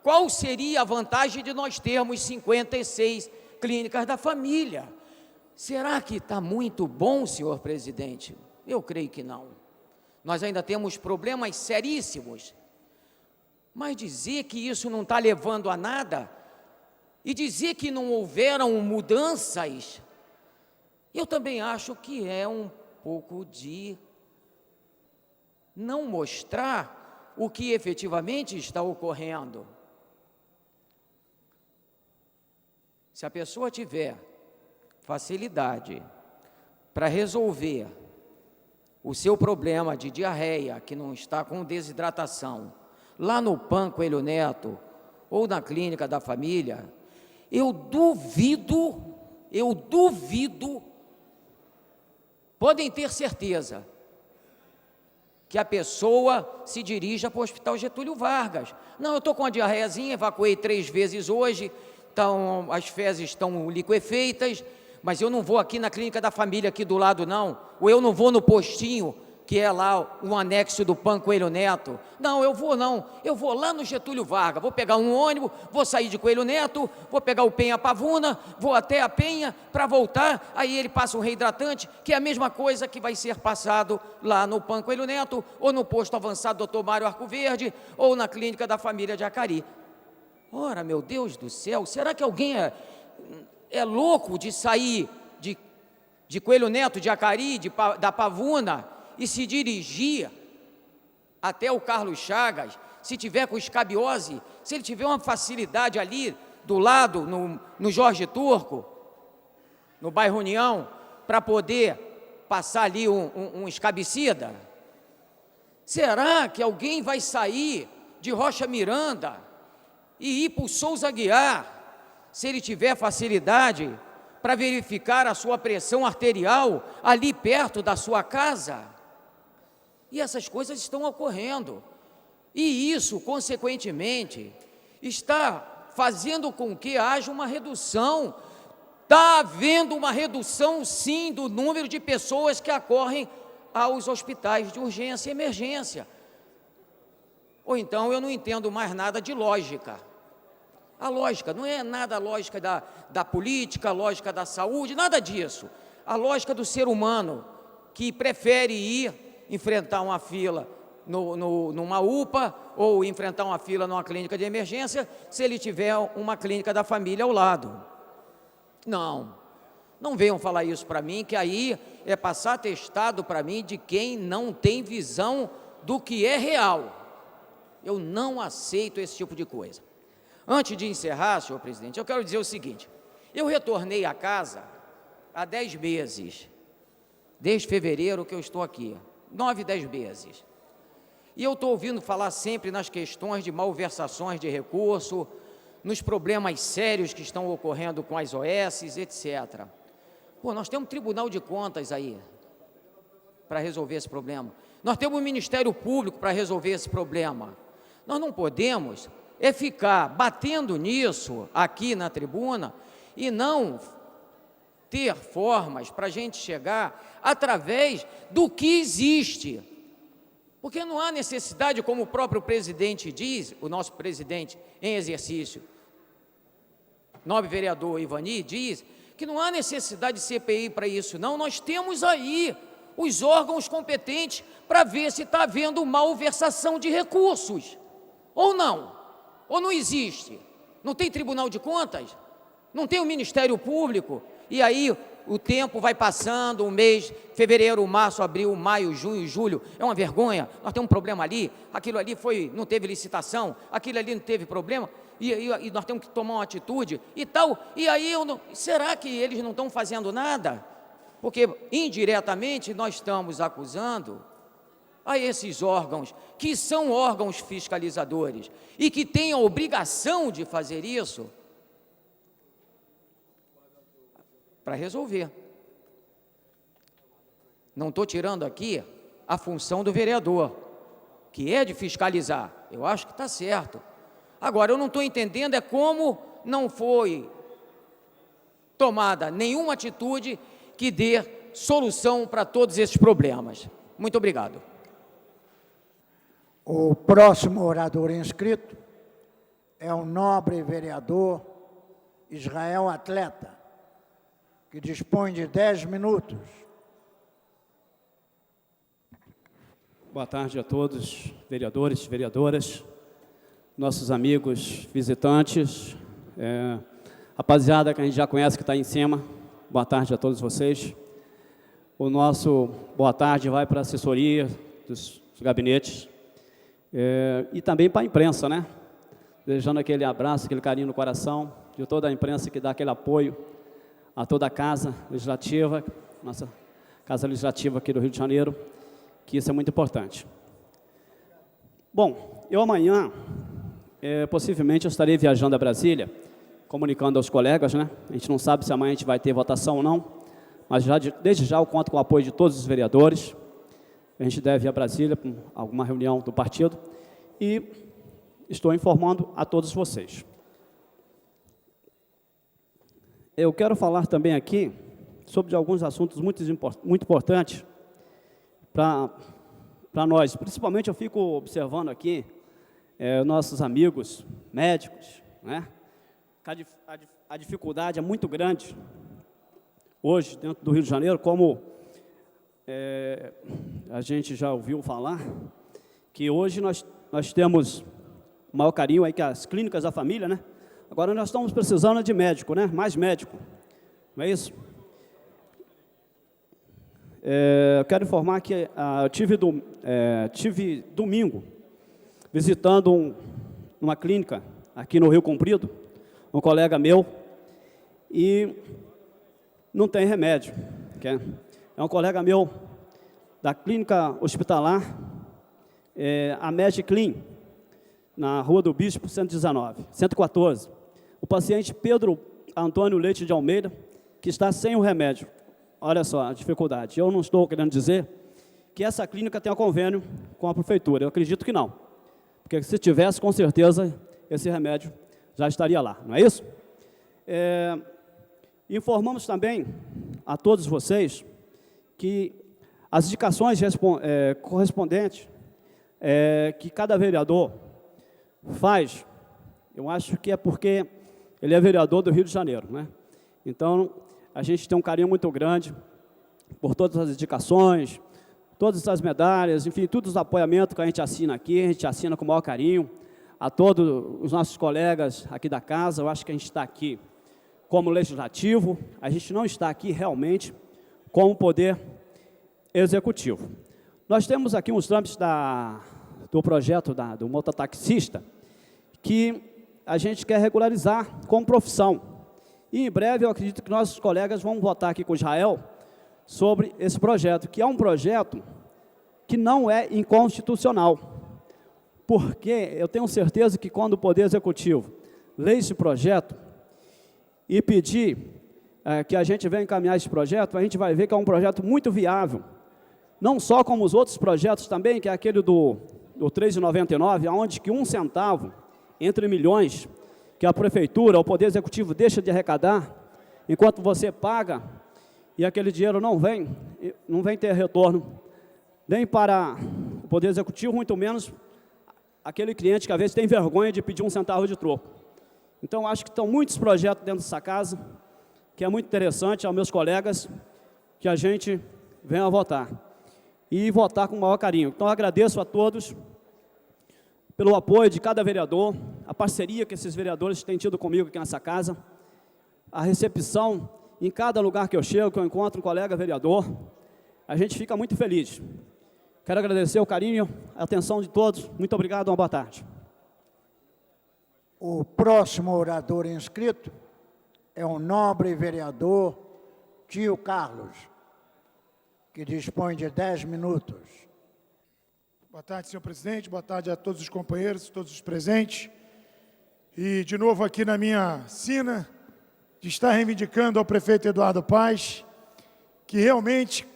qual seria a vantagem de nós termos 56 clínicas da família. Será que está muito bom, senhor presidente? Eu creio que não. Nós ainda temos problemas seríssimos. Mas dizer que isso não está levando a nada e dizer que não houveram mudanças, eu também acho que é um pouco de não mostrar o que efetivamente está ocorrendo. Se a pessoa tiver facilidade para resolver o seu problema de diarreia, que não está com desidratação, lá no PAN Coelho Neto ou na clínica da família, eu duvido, podem ter certeza, que a pessoa se dirija para o Hospital Getúlio Vargas. Não, eu estou com uma diarreiazinha, evacuei 3 vezes hoje, então as fezes estão liquefeitas, mas eu não vou aqui na clínica da família aqui do lado não, ou eu não vou no postinho, que é lá um anexo do PAN Coelho Neto. Não, eu vou lá no Getúlio Vargas, vou pegar um ônibus, vou sair de Coelho Neto, vou pegar o Penha Pavuna, vou até a Penha para voltar, aí ele passa um reidratante, que é a mesma coisa que vai ser passado lá no PAN Coelho Neto, ou no posto avançado Dr. Mário Arco Verde, ou na clínica da família de Acari. Ora, meu Deus do céu, será que alguém é louco de sair de Coelho Neto, de Acari, da Pavuna, e se dirigir até o Carlos Chagas, se tiver com escabiose, se ele tiver uma facilidade ali do lado, no Jorge Turco, no bairro União, para poder passar ali um escabicida? Será que alguém vai sair de Rocha Miranda e ir para o Souza Aguiar, se ele tiver facilidade para verificar a sua pressão arterial ali perto da sua casa? E essas coisas estão ocorrendo. E isso, consequentemente, está fazendo com que haja uma redução. Está havendo uma redução, sim, do número de pessoas que acorrem aos hospitais de urgência e emergência. Ou então eu não entendo mais nada de lógica. A lógica não é nada a lógica da política, a lógica da saúde, nada disso. A lógica do ser humano, que prefere ir enfrentar uma fila numa UPA ou enfrentar uma fila numa clínica de emergência, se ele tiver uma clínica da família ao lado. Não venham falar isso para mim, que aí é passar atestado para mim de quem não tem visão do que é real. Eu não aceito esse tipo de coisa. Antes de encerrar, senhor presidente, eu quero dizer o seguinte: eu retornei à casa há 10 meses, desde fevereiro que eu estou aqui, 9, 10 meses. E eu estou ouvindo falar sempre nas questões de malversações de recurso, nos problemas sérios que estão ocorrendo com as OS, etc. Pô, nós temos um Tribunal de Contas aí, para resolver esse problema. Nós temos um Ministério Público para resolver esse problema. Nós não podemos ficar batendo nisso aqui na tribuna e não ter formas para a gente chegar através do que existe. Porque não há necessidade, como o próprio presidente diz, o nosso presidente em exercício, nobre vereador Ivani, diz que não há necessidade de CPI para isso, não. Nós temos aí os órgãos competentes para ver se está havendo malversação de recursos, ou não existe. Não tem Tribunal de Contas, não tem o Ministério Público, e aí o tempo vai passando, o mês, fevereiro, março, abril, maio, junho, julho, é uma vergonha, nós temos um problema ali, aquilo ali não teve licitação, aquilo ali não teve problema, e nós temos que tomar uma atitude e tal, e aí será que eles não estão fazendo nada? Porque indiretamente nós estamos acusando a esses órgãos, que são órgãos fiscalizadores, e que têm a obrigação de fazer isso, para resolver. Não estou tirando aqui a função do vereador, que é de fiscalizar, eu acho que está certo. Agora, eu não estou entendendo como não foi tomada nenhuma atitude que dê solução para todos esses problemas. Muito obrigado.
O próximo orador inscrito é o nobre vereador Israel Atleta, que dispõe de 10 minutos.
Boa tarde a todos, vereadores, vereadoras, nossos amigos visitantes, rapaziada que a gente já conhece que está em cima, boa tarde a todos vocês. O nosso boa tarde vai para a assessoria dos gabinetes e também para a imprensa, né? Desejando aquele abraço, aquele carinho no coração de toda a imprensa que dá aquele apoio a toda a Casa Legislativa, nossa Casa Legislativa aqui do Rio de Janeiro, que isso é muito importante. Bom, eu amanhã, possivelmente eu estarei viajando a Brasília, comunicando aos colegas, né? A gente não sabe se amanhã a gente vai ter votação ou não, mas desde já eu conto com o apoio de todos os vereadores. A gente deve ir a Brasília para alguma reunião do partido e estou informando a todos vocês. Eu quero falar também aqui sobre alguns assuntos muito importantes para nós. Principalmente eu fico observando aqui nossos amigos médicos, né? A dificuldade é muito grande hoje dentro do Rio de Janeiro, como a gente já ouviu falar, que hoje nós temos o maior carinho aí que as clínicas da família, né? Agora nós estamos precisando de médico, né? Mais médico, não é isso? Eu quero informar que eu tive domingo visitando uma clínica aqui no Rio Comprido, um colega meu, e não tem remédio. É um colega meu da clínica hospitalar, a Mediclin, na Rua do Bispo, 114. O paciente Pedro Antônio Leite de Almeida, que está sem o remédio. Olha só a dificuldade. Eu não estou querendo dizer que essa clínica tem um convênio com a prefeitura. Eu acredito que não. Porque se tivesse, com certeza, esse remédio já estaria lá, não é isso? Informamos também a todos vocês que as indicações correspondentes que cada vereador faz, eu acho que é porque ele é vereador do Rio de Janeiro, né? Então, a gente tem um carinho muito grande por todas as indicações, todas as medalhas, enfim, todos os apoiamentos que a gente assina aqui, a gente assina com o maior carinho. A todos os nossos colegas aqui da casa, eu acho que a gente está aqui como legislativo, a gente não está aqui realmente como poder executivo. Nós temos aqui uns trâmites do projeto do mototaxista que a gente quer regularizar como profissão. E em breve eu acredito que nossos colegas vão votar aqui com o Israel sobre esse projeto, que é um projeto que não é inconstitucional. Porque eu tenho certeza que quando o Poder Executivo lê esse projeto e pedir que a gente venha encaminhar esse projeto, a gente vai ver que é um projeto muito viável. Não só como os outros projetos também, que é aquele do 3,99, onde que 1 centavo entre milhões que a Prefeitura, o Poder Executivo deixa de arrecadar, enquanto você paga, e aquele dinheiro não vem ter retorno, nem para o Poder Executivo, muito menos aquele cliente que às vezes tem vergonha de pedir 1 centavo de troco. Então, acho que estão muitos projetos dentro dessa casa, que é muito interessante aos meus colegas, que a gente venha votar. E votar com o maior carinho. Então, agradeço a todos pelo apoio de cada vereador, a parceria que esses vereadores têm tido comigo aqui nessa casa, a recepção em cada lugar que eu chego, que eu encontro um colega vereador, a gente fica muito feliz. Quero agradecer o carinho, a atenção de todos. Muito obrigado, uma boa tarde.
O próximo orador inscrito é o nobre vereador Tio Carlos, que dispõe de 10 minutos.
Boa tarde, senhor presidente. Boa tarde a todos os companheiros, todos os presentes. E, de novo, aqui na minha sina, de estar reivindicando ao prefeito Eduardo Paes que realmente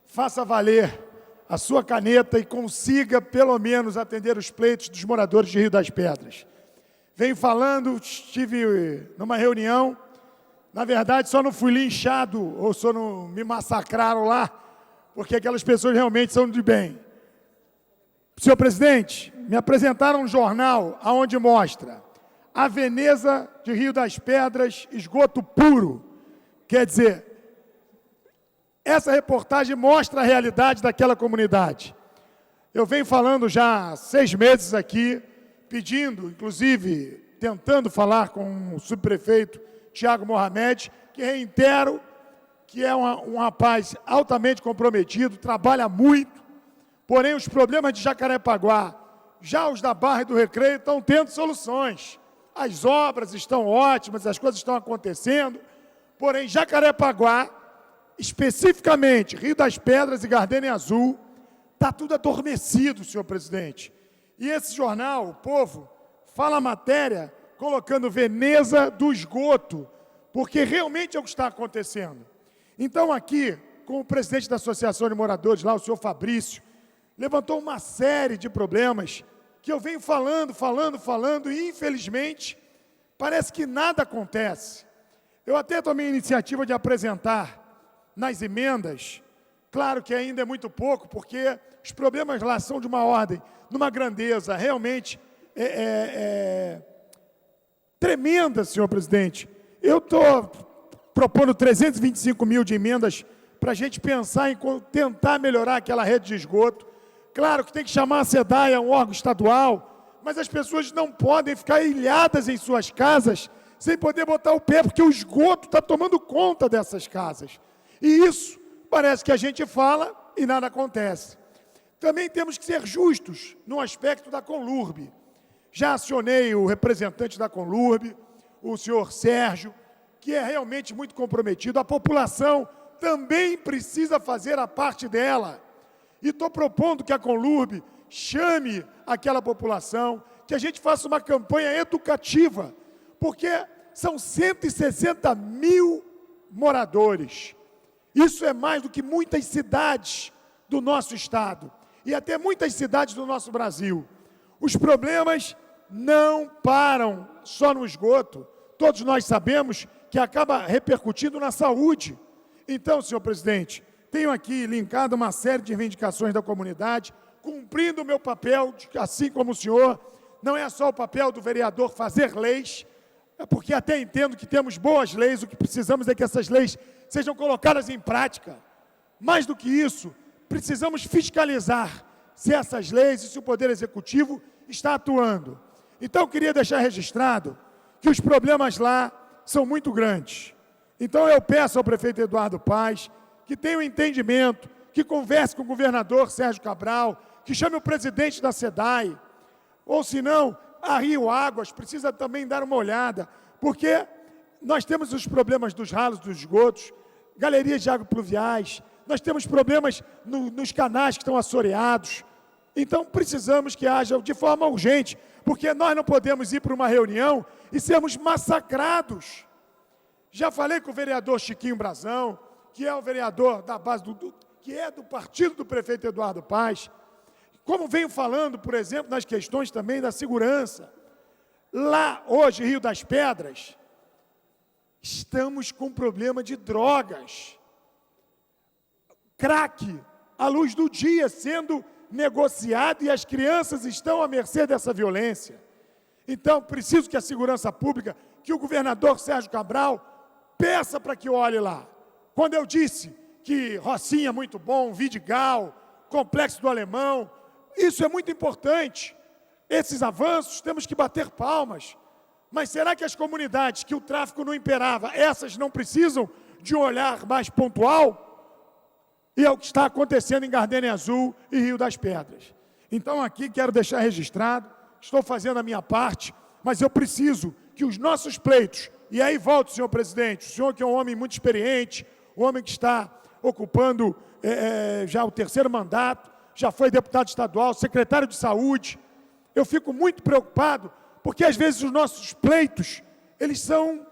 faça valer a sua caneta e consiga, pelo menos, atender os pleitos dos moradores de Rio das Pedras. Venho falando, estive numa reunião, na verdade, só não fui linchado, ou só não me massacraram lá, porque aquelas pessoas realmente são de bem. Senhor presidente, me apresentaram um jornal onde mostra a Veneza de Rio das Pedras, esgoto puro. Quer dizer, essa reportagem mostra a realidade daquela comunidade. Eu venho falando já há 6 meses aqui, pedindo, inclusive, tentando falar com o subprefeito Tiago Mohamed, que reitero que é um rapaz altamente comprometido, trabalha muito, porém os problemas de Jacarepaguá, já os da Barra e do Recreio, estão tendo soluções. As obras estão ótimas, as coisas estão acontecendo, porém Jacarepaguá, especificamente Rio das Pedras e Gardênia Azul, está tudo adormecido, senhor presidente. E esse jornal, O Povo, fala a matéria colocando Veneza do esgoto, porque realmente é o que está acontecendo. Então aqui, com o presidente da Associação de Moradores lá, o senhor Fabrício, levantou uma série de problemas que eu venho falando, e infelizmente, parece que nada acontece. Eu até tomei a iniciativa de apresentar nas emendas, claro que ainda é muito pouco, porque os problemas lá são de uma ordem, numa grandeza realmente tremenda, senhor presidente. Eu estou propondo 325 mil de emendas para a gente pensar em tentar melhorar aquela rede de esgoto. Claro que tem que chamar a SEDAI, um órgão estadual, mas as pessoas não podem ficar ilhadas em suas casas sem poder botar o pé, porque o esgoto está tomando conta dessas casas. E isso parece que a gente fala e nada acontece. Também temos que ser justos no aspecto da Conlurb. Já acionei o representante da Conlurb, o senhor Sérgio, que é realmente muito comprometido. A população também precisa fazer a parte dela. E estou propondo que a Conlurb chame aquela população, que a gente faça uma campanha educativa, porque são 160 mil moradores. Isso é mais do que muitas cidades do nosso estado, e até muitas cidades do nosso Brasil. Os problemas não param só no esgoto. Todos nós sabemos que acaba repercutindo na saúde. Então, senhor presidente, tenho aqui linkado uma série de reivindicações da comunidade, cumprindo o meu papel, assim como o senhor. Não é só o papel do vereador fazer leis, porque até entendo que temos boas leis, o que precisamos é que essas leis sejam colocadas em prática. Mais do que isso, precisamos fiscalizar se essas leis e se o Poder Executivo está atuando. Então, eu queria deixar registrado que os problemas lá são muito grandes. Então, eu peço ao prefeito Eduardo Paes que tenha um entendimento, que converse com o governador Sérgio Cabral, que chame o presidente da SEDAI, ou se não, a Rio Águas precisa também dar uma olhada, porque nós temos os problemas dos ralos dos esgotos, galerias de água pluviais, nós temos problemas nos canais que estão assoreados. Então, precisamos que haja de forma urgente, porque nós não podemos ir para uma reunião e sermos massacrados. Já falei com o vereador Chiquinho Brazão, que é o vereador da base que é do partido do prefeito Eduardo Paes, como venho falando, por exemplo, nas questões também da segurança. Lá, hoje, Rio das Pedras, estamos com problema de drogas. Crack, à luz do dia, sendo negociado, e as crianças estão à mercê dessa violência. Então, preciso que a segurança pública, que o governador Sérgio Cabral peça para que olhe lá. Quando eu disse que Rocinha é muito bom, Vidigal, Complexo do Alemão, isso é muito importante. Esses avanços temos que bater palmas. Mas será que as comunidades que o tráfico não imperava, essas não precisam de um olhar mais pontual? E é o que está acontecendo em Gardênia Azul e Rio das Pedras. Então, aqui quero deixar registrado, estou fazendo a minha parte, mas eu preciso que os nossos pleitos, e aí volto, senhor presidente, o senhor que é um homem muito experiente, um homem que está ocupando já o 3º mandato, já foi deputado estadual, secretário de saúde, eu fico muito preocupado, porque às vezes os nossos pleitos, eles são,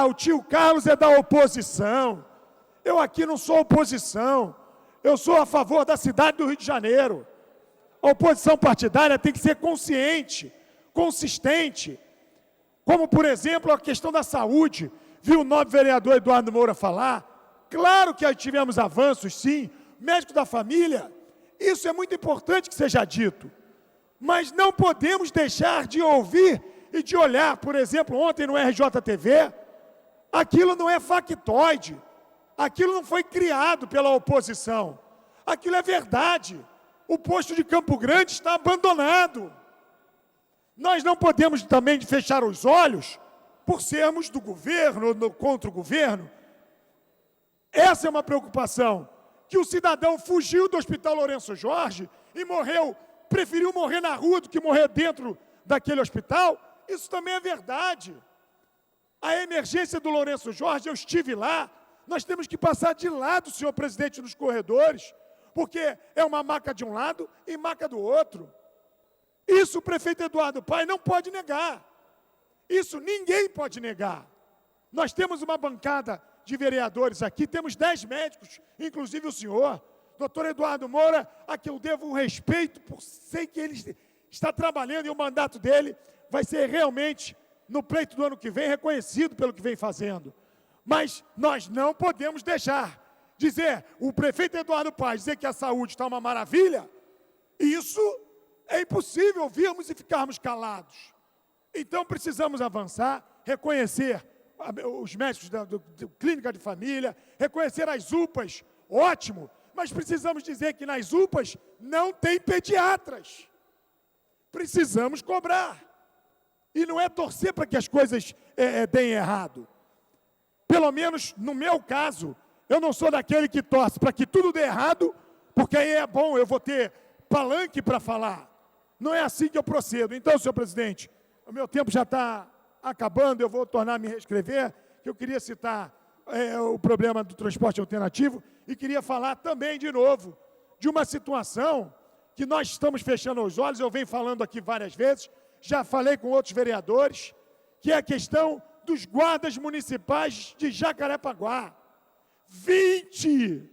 o tio Carlos é da oposição. Eu aqui não sou oposição, eu sou a favor da cidade do Rio de Janeiro. A oposição partidária tem que ser consciente, consistente. Como, por exemplo, a questão da saúde. Viu o nobre vereador Eduardo Moura falar? Claro que tivemos avanços, sim. Médico da família, isso é muito importante que seja dito. Mas não podemos deixar de ouvir e de olhar, por exemplo, ontem no RJTV, aquilo não é factoide. Aquilo não foi criado pela oposição. Aquilo é verdade. O posto de Campo Grande está abandonado. Nós não podemos também fechar os olhos por sermos do governo ou contra o governo. Essa é uma preocupação. Que o cidadão fugiu do Hospital Lourenço Jorge e preferiu morrer na rua do que morrer dentro daquele hospital. Isso também é verdade. A emergência do Lourenço Jorge, eu estive lá. Nós temos que passar de lado, senhor presidente, nos corredores, porque é uma maca de um lado e maca do outro. Isso o prefeito Eduardo Paes não pode negar. Isso ninguém pode negar. Nós temos uma bancada de vereadores aqui, temos 10 médicos, inclusive o senhor, doutor Eduardo Moura, a que eu devo um respeito, por sei que ele está trabalhando e o mandato dele vai ser realmente, no pleito do ano que vem, reconhecido pelo que vem fazendo. Mas nós não podemos deixar o prefeito Eduardo Paes dizer que a saúde está uma maravilha, isso é impossível ouvirmos e ficarmos calados. Então precisamos avançar, reconhecer os médicos da clínica de família, reconhecer as UPAs, ótimo, mas precisamos dizer que nas UPAs não tem pediatras. Precisamos cobrar. E não é torcer para que as coisas deem errado. Pelo menos, no meu caso, eu não sou daquele que torce para que tudo dê errado, porque aí é bom, eu vou ter palanque para falar. Não é assim que eu procedo. Então, senhor presidente, o meu tempo já está acabando, eu vou tornar a me reescrever, que eu queria citar o problema do transporte alternativo e queria falar também, de novo, de uma situação que nós estamos fechando os olhos, eu venho falando aqui várias vezes, já falei com outros vereadores, que é a questão dos guardas municipais de Jacarepaguá. 20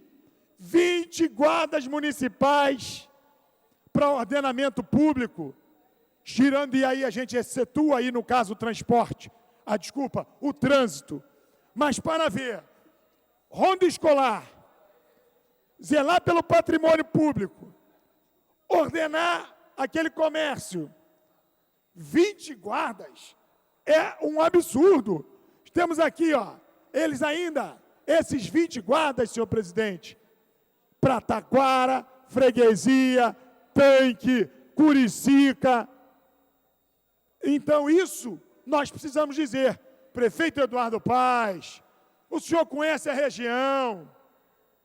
guardas municipais para ordenamento público, girando, e aí a gente excetua aí, no caso, o transporte, o trânsito, mas para ver ronda escolar, zelar pelo patrimônio público, ordenar aquele comércio, 20 guardas, é um absurdo. Temos aqui, ó, eles ainda, esses 20 guardas, senhor presidente, para Taquara, Freguesia, Tanque, Curicica. Então, isso nós precisamos dizer. Prefeito Eduardo Paes, o senhor conhece a região.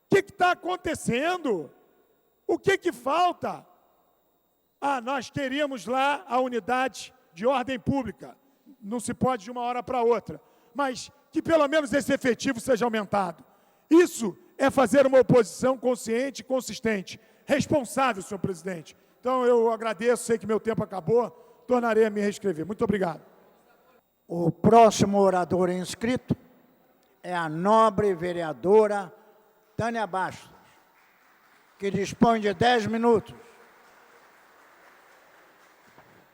O que está acontecendo? O que falta? Nós queríamos lá a unidade de ordem pública. Não se pode de uma hora para outra. Mas que pelo menos esse efetivo seja aumentado. Isso é fazer uma oposição consciente e consistente. Responsável, senhor presidente. Então, eu agradeço, sei que meu tempo acabou, tornarei a me reescrever. Muito obrigado.
O próximo orador inscrito é a nobre vereadora Tânia Bastos, que dispõe de 10 minutos.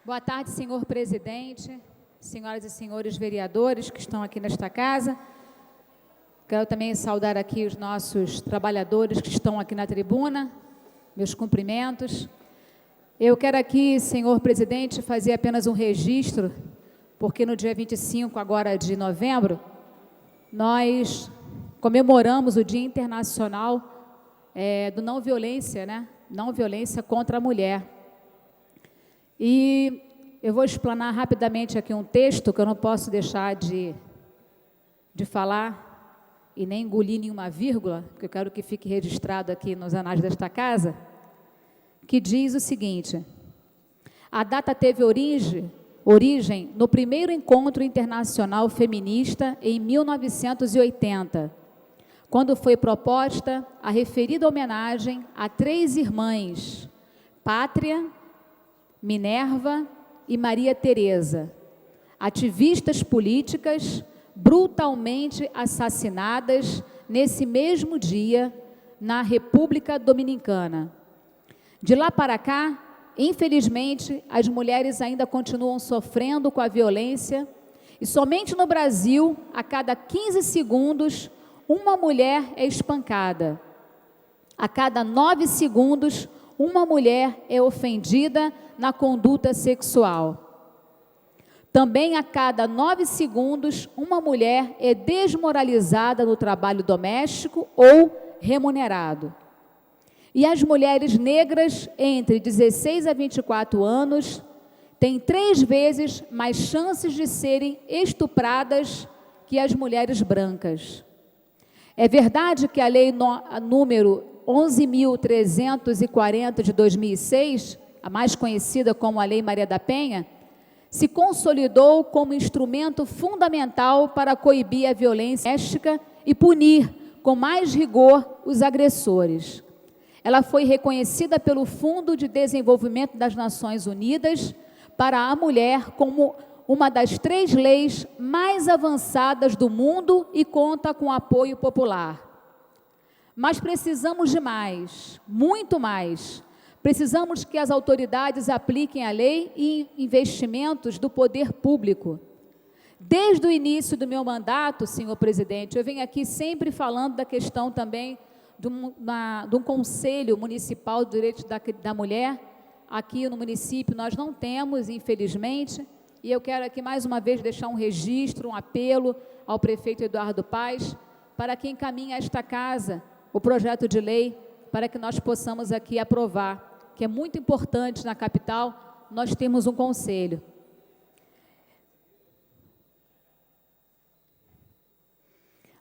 Boa tarde, senhor presidente, senhoras e senhores vereadores que estão aqui nesta casa. Quero também saudar aqui os nossos trabalhadores que estão aqui na tribuna, meus cumprimentos. Eu quero aqui, senhor presidente, fazer apenas um registro, porque no dia 25 agora de novembro, nós comemoramos o Dia Internacional do Não Violência, né? Não Violência contra a Mulher. E eu vou explanar rapidamente aqui um texto que eu não posso deixar de falar e nem engolir nenhuma vírgula, porque eu quero que fique registrado aqui nos anais desta casa, que diz o seguinte: a data teve origem no primeiro encontro internacional feminista em 1980, quando foi proposta a referida homenagem a 3 irmãs, Pátria, Minerva e Maria Teresa, ativistas políticas brutalmente assassinadas nesse mesmo dia na República Dominicana. De lá para cá, infelizmente, as mulheres ainda continuam sofrendo com a violência e somente no Brasil, a cada 15 segundos, uma mulher é espancada. A cada 9 segundos, uma mulher é ofendida na conduta sexual. Também a cada 9 segundos, uma mulher é desmoralizada no trabalho doméstico ou remunerado. E as mulheres negras entre 16 a 24 anos têm 3 vezes mais chances de serem estupradas que as mulheres brancas. É verdade que a lei número 11.340 de 2006, a mais conhecida como a Lei Maria da Penha, se consolidou como instrumento fundamental para coibir a violência doméstica e punir com mais rigor os agressores. Ela foi reconhecida pelo Fundo de Desenvolvimento das Nações Unidas para a mulher como uma das 3 leis mais avançadas do mundo e conta com apoio popular. Mas precisamos de mais, muito mais. Precisamos que as autoridades apliquem a lei e investimentos do poder público. Desde o início do meu mandato, senhor presidente, eu venho aqui sempre falando da questão também de um Conselho Municipal de Direitos da Mulher. Aqui no município nós não temos, infelizmente, e eu quero aqui mais uma vez deixar um registro, um apelo ao prefeito Eduardo Paes, para que encaminhe a esta casa o projeto de lei, para que nós possamos aqui aprovar, que é muito importante na capital, nós temos um conselho.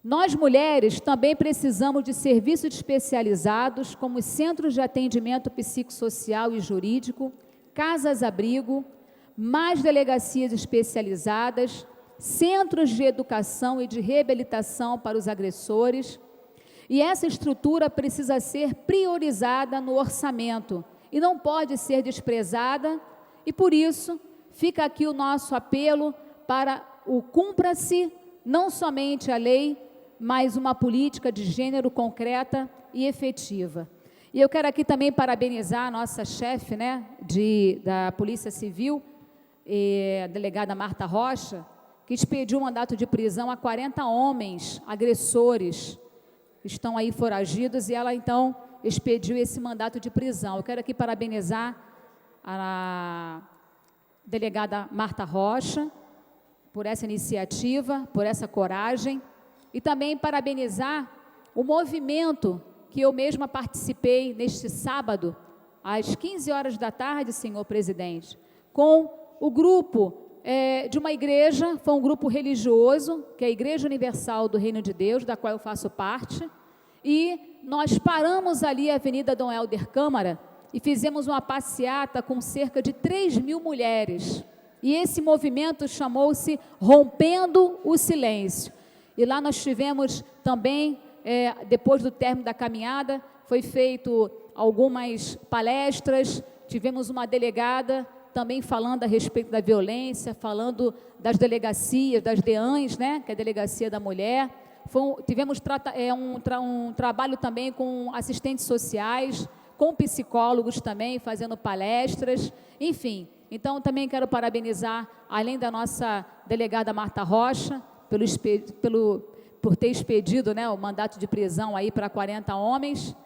Nós, mulheres, também precisamos de serviços especializados, como os centros de atendimento psicossocial e jurídico, casas-abrigo, mais delegacias especializadas, centros de educação e de reabilitação para os agressores. E essa estrutura precisa ser priorizada no orçamento e não pode ser desprezada, e por isso fica aqui o nosso apelo para o cumpra-se não somente a lei, mas uma política de gênero concreta e efetiva. E eu quero aqui também parabenizar a nossa chefe, né, da Polícia Civil, a delegada Marta Rocha, que expediu um mandato de prisão a 40 homens agressores que estão aí foragidos, e ela, então, expediu esse mandato de prisão. Eu quero aqui parabenizar a delegada Marta Rocha por essa iniciativa, por essa coragem, e também parabenizar o movimento que eu mesma participei neste sábado, às 15 horas da tarde, senhor presidente, com o grupo de uma igreja, foi um grupo religioso, que é a Igreja Universal do Reino de Deus, da qual eu faço parte, e nós paramos ali a Avenida Dom Helder Câmara e fizemos uma passeata com cerca de 3.000 mulheres. E esse movimento chamou-se Rompendo o Silêncio. E lá nós tivemos também, depois do término da caminhada, foi feito algumas palestras, tivemos uma delegada também falando a respeito da violência, falando das delegacias, das DEANs, né, que é a Delegacia da Mulher. Tivemos um trabalho também com assistentes sociais, com psicólogos também, fazendo palestras, enfim. Então, também quero parabenizar, além da nossa delegada Marta Rocha, por ter expedido, né, o mandato de prisão aí para 40 homens,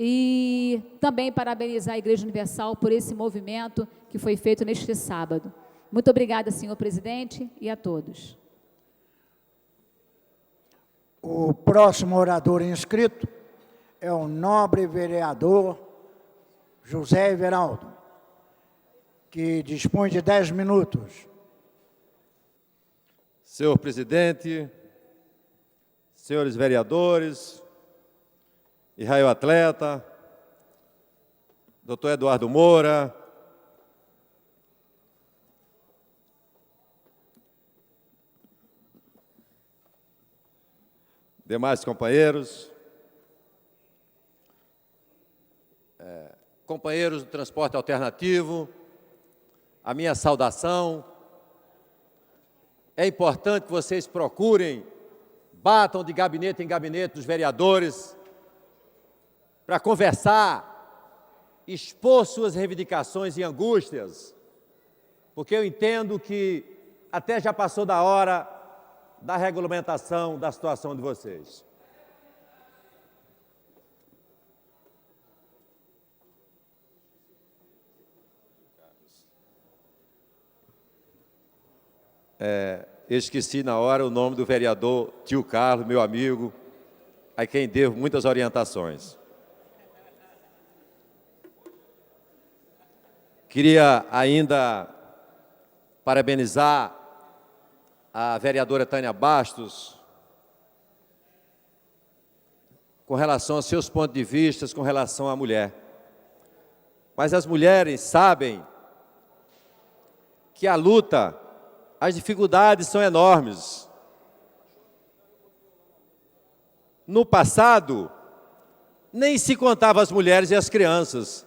e também parabenizar a Igreja Universal por esse movimento que foi feito neste sábado. Muito obrigada, senhor presidente, e a todos.
O próximo orador inscrito é o nobre vereador José Everaldo, que dispõe de 10 minutos.
Senhor presidente, senhores vereadores, Israel Atleta, doutor Eduardo Moura, demais companheiros, companheiros do transporte alternativo, a minha saudação. É importante que vocês procurem, batam de gabinete em gabinete dos vereadores, para conversar, expor suas reivindicações e angústias, porque eu entendo que até já passou da hora da regulamentação da situação de vocês. Esqueci na hora o nome do vereador Tio Carlos, meu amigo, a quem devo muitas orientações. Queria ainda parabenizar a vereadora Tânia Bastos com relação aos seus pontos de vista com relação à mulher. Mas as mulheres sabem que a luta, as dificuldades são enormes. No passado, nem se contava as mulheres e as crianças.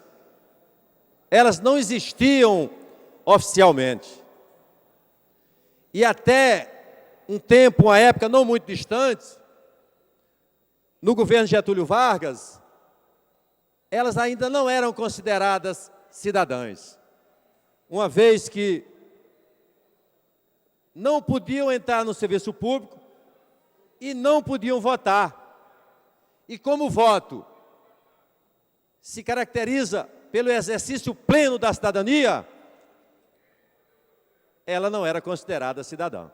Elas não existiam oficialmente. E até um tempo, uma época não muito distante, no governo Getúlio Vargas, elas ainda não eram consideradas cidadãs, uma vez que não podiam entrar no serviço público e não podiam votar. E como o voto se caracteriza pelo exercício pleno da cidadania, ela não era considerada cidadã.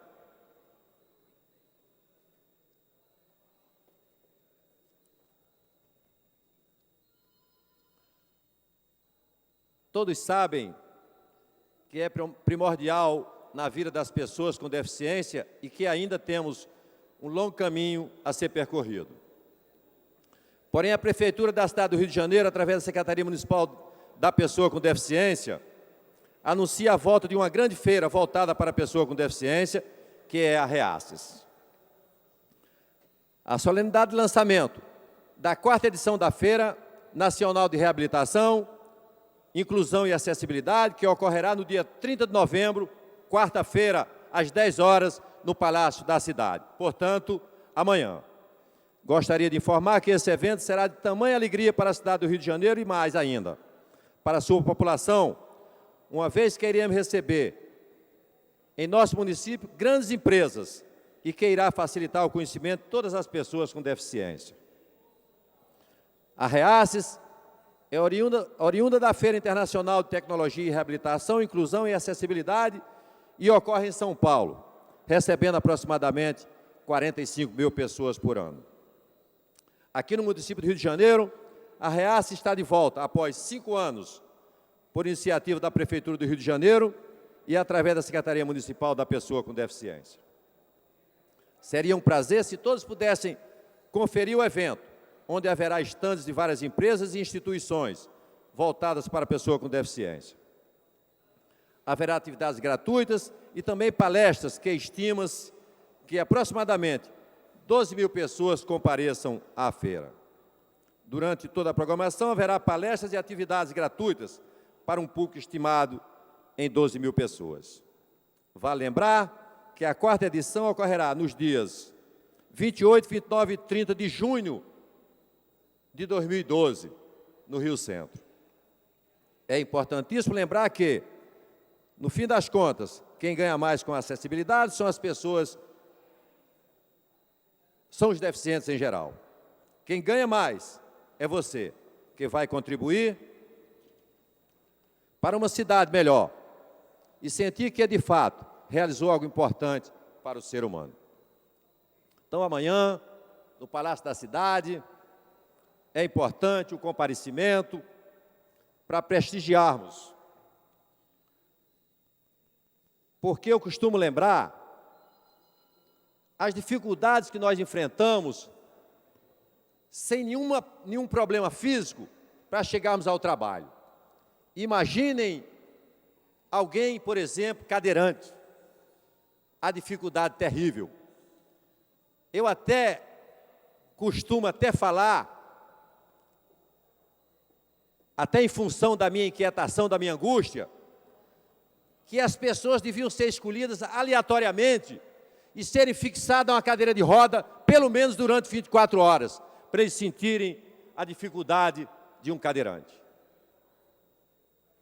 Todos sabem que é primordial na vida das pessoas com deficiência e que ainda temos um longo caminho a ser percorrido. Porém, a Prefeitura da cidade do Rio de Janeiro, através da Secretaria Municipal da Pessoa com Deficiência, anuncia a volta de uma grande feira voltada para a pessoa com deficiência, que é a REACES. A solenidade de lançamento da 4ª edição da Feira Nacional de Reabilitação, Inclusão e Acessibilidade, que ocorrerá no dia 30 de novembro, quarta-feira, às 10 horas, no Palácio da Cidade. Portanto, amanhã. Gostaria de informar que esse evento será de tamanha alegria para a cidade do Rio de Janeiro e mais ainda, para a sua população, uma vez que iremos receber em nosso município grandes empresas e que irá facilitar o conhecimento de todas as pessoas com deficiência. A REACES é oriunda da Feira Internacional de Tecnologia e Reabilitação, Inclusão e Acessibilidade e ocorre em São Paulo, recebendo aproximadamente 45 mil pessoas por ano. Aqui no município do Rio de Janeiro, a REACES está de volta após 5 anos, por iniciativa da Prefeitura do Rio de Janeiro e através da Secretaria Municipal da Pessoa com Deficiência. Seria um prazer se todos pudessem conferir o evento, onde haverá estandes de várias empresas e instituições voltadas para a pessoa com deficiência. Haverá atividades gratuitas e também palestras que estima-se que aproximadamente 12 mil pessoas compareçam à feira. Durante toda a programação haverá palestras e atividades gratuitas para um público estimado em 12 mil pessoas. Vale lembrar que a 4ª edição ocorrerá nos dias 28, 29 e 30 de junho de 2012, no Rio Centro. É importantíssimo lembrar que, no fim das contas, quem ganha mais com a acessibilidade são as pessoas, são os deficientes em geral. Quem ganha mais é você, que vai contribuir para uma cidade melhor e sentir que, de fato, realizou algo importante para o ser humano. Então, amanhã, no Palácio da Cidade, é importante o comparecimento para prestigiarmos. Porque eu costumo lembrar as dificuldades que nós enfrentamos sem nenhum problema físico para chegarmos ao trabalho. Imaginem alguém, por exemplo, cadeirante, a dificuldade terrível. Eu costumo falar, até em função da minha inquietação, da minha angústia, que as pessoas deviam ser escolhidas aleatoriamente e serem fixadas a uma cadeira de roda, pelo menos durante 24 horas, para eles sentirem a dificuldade de um cadeirante.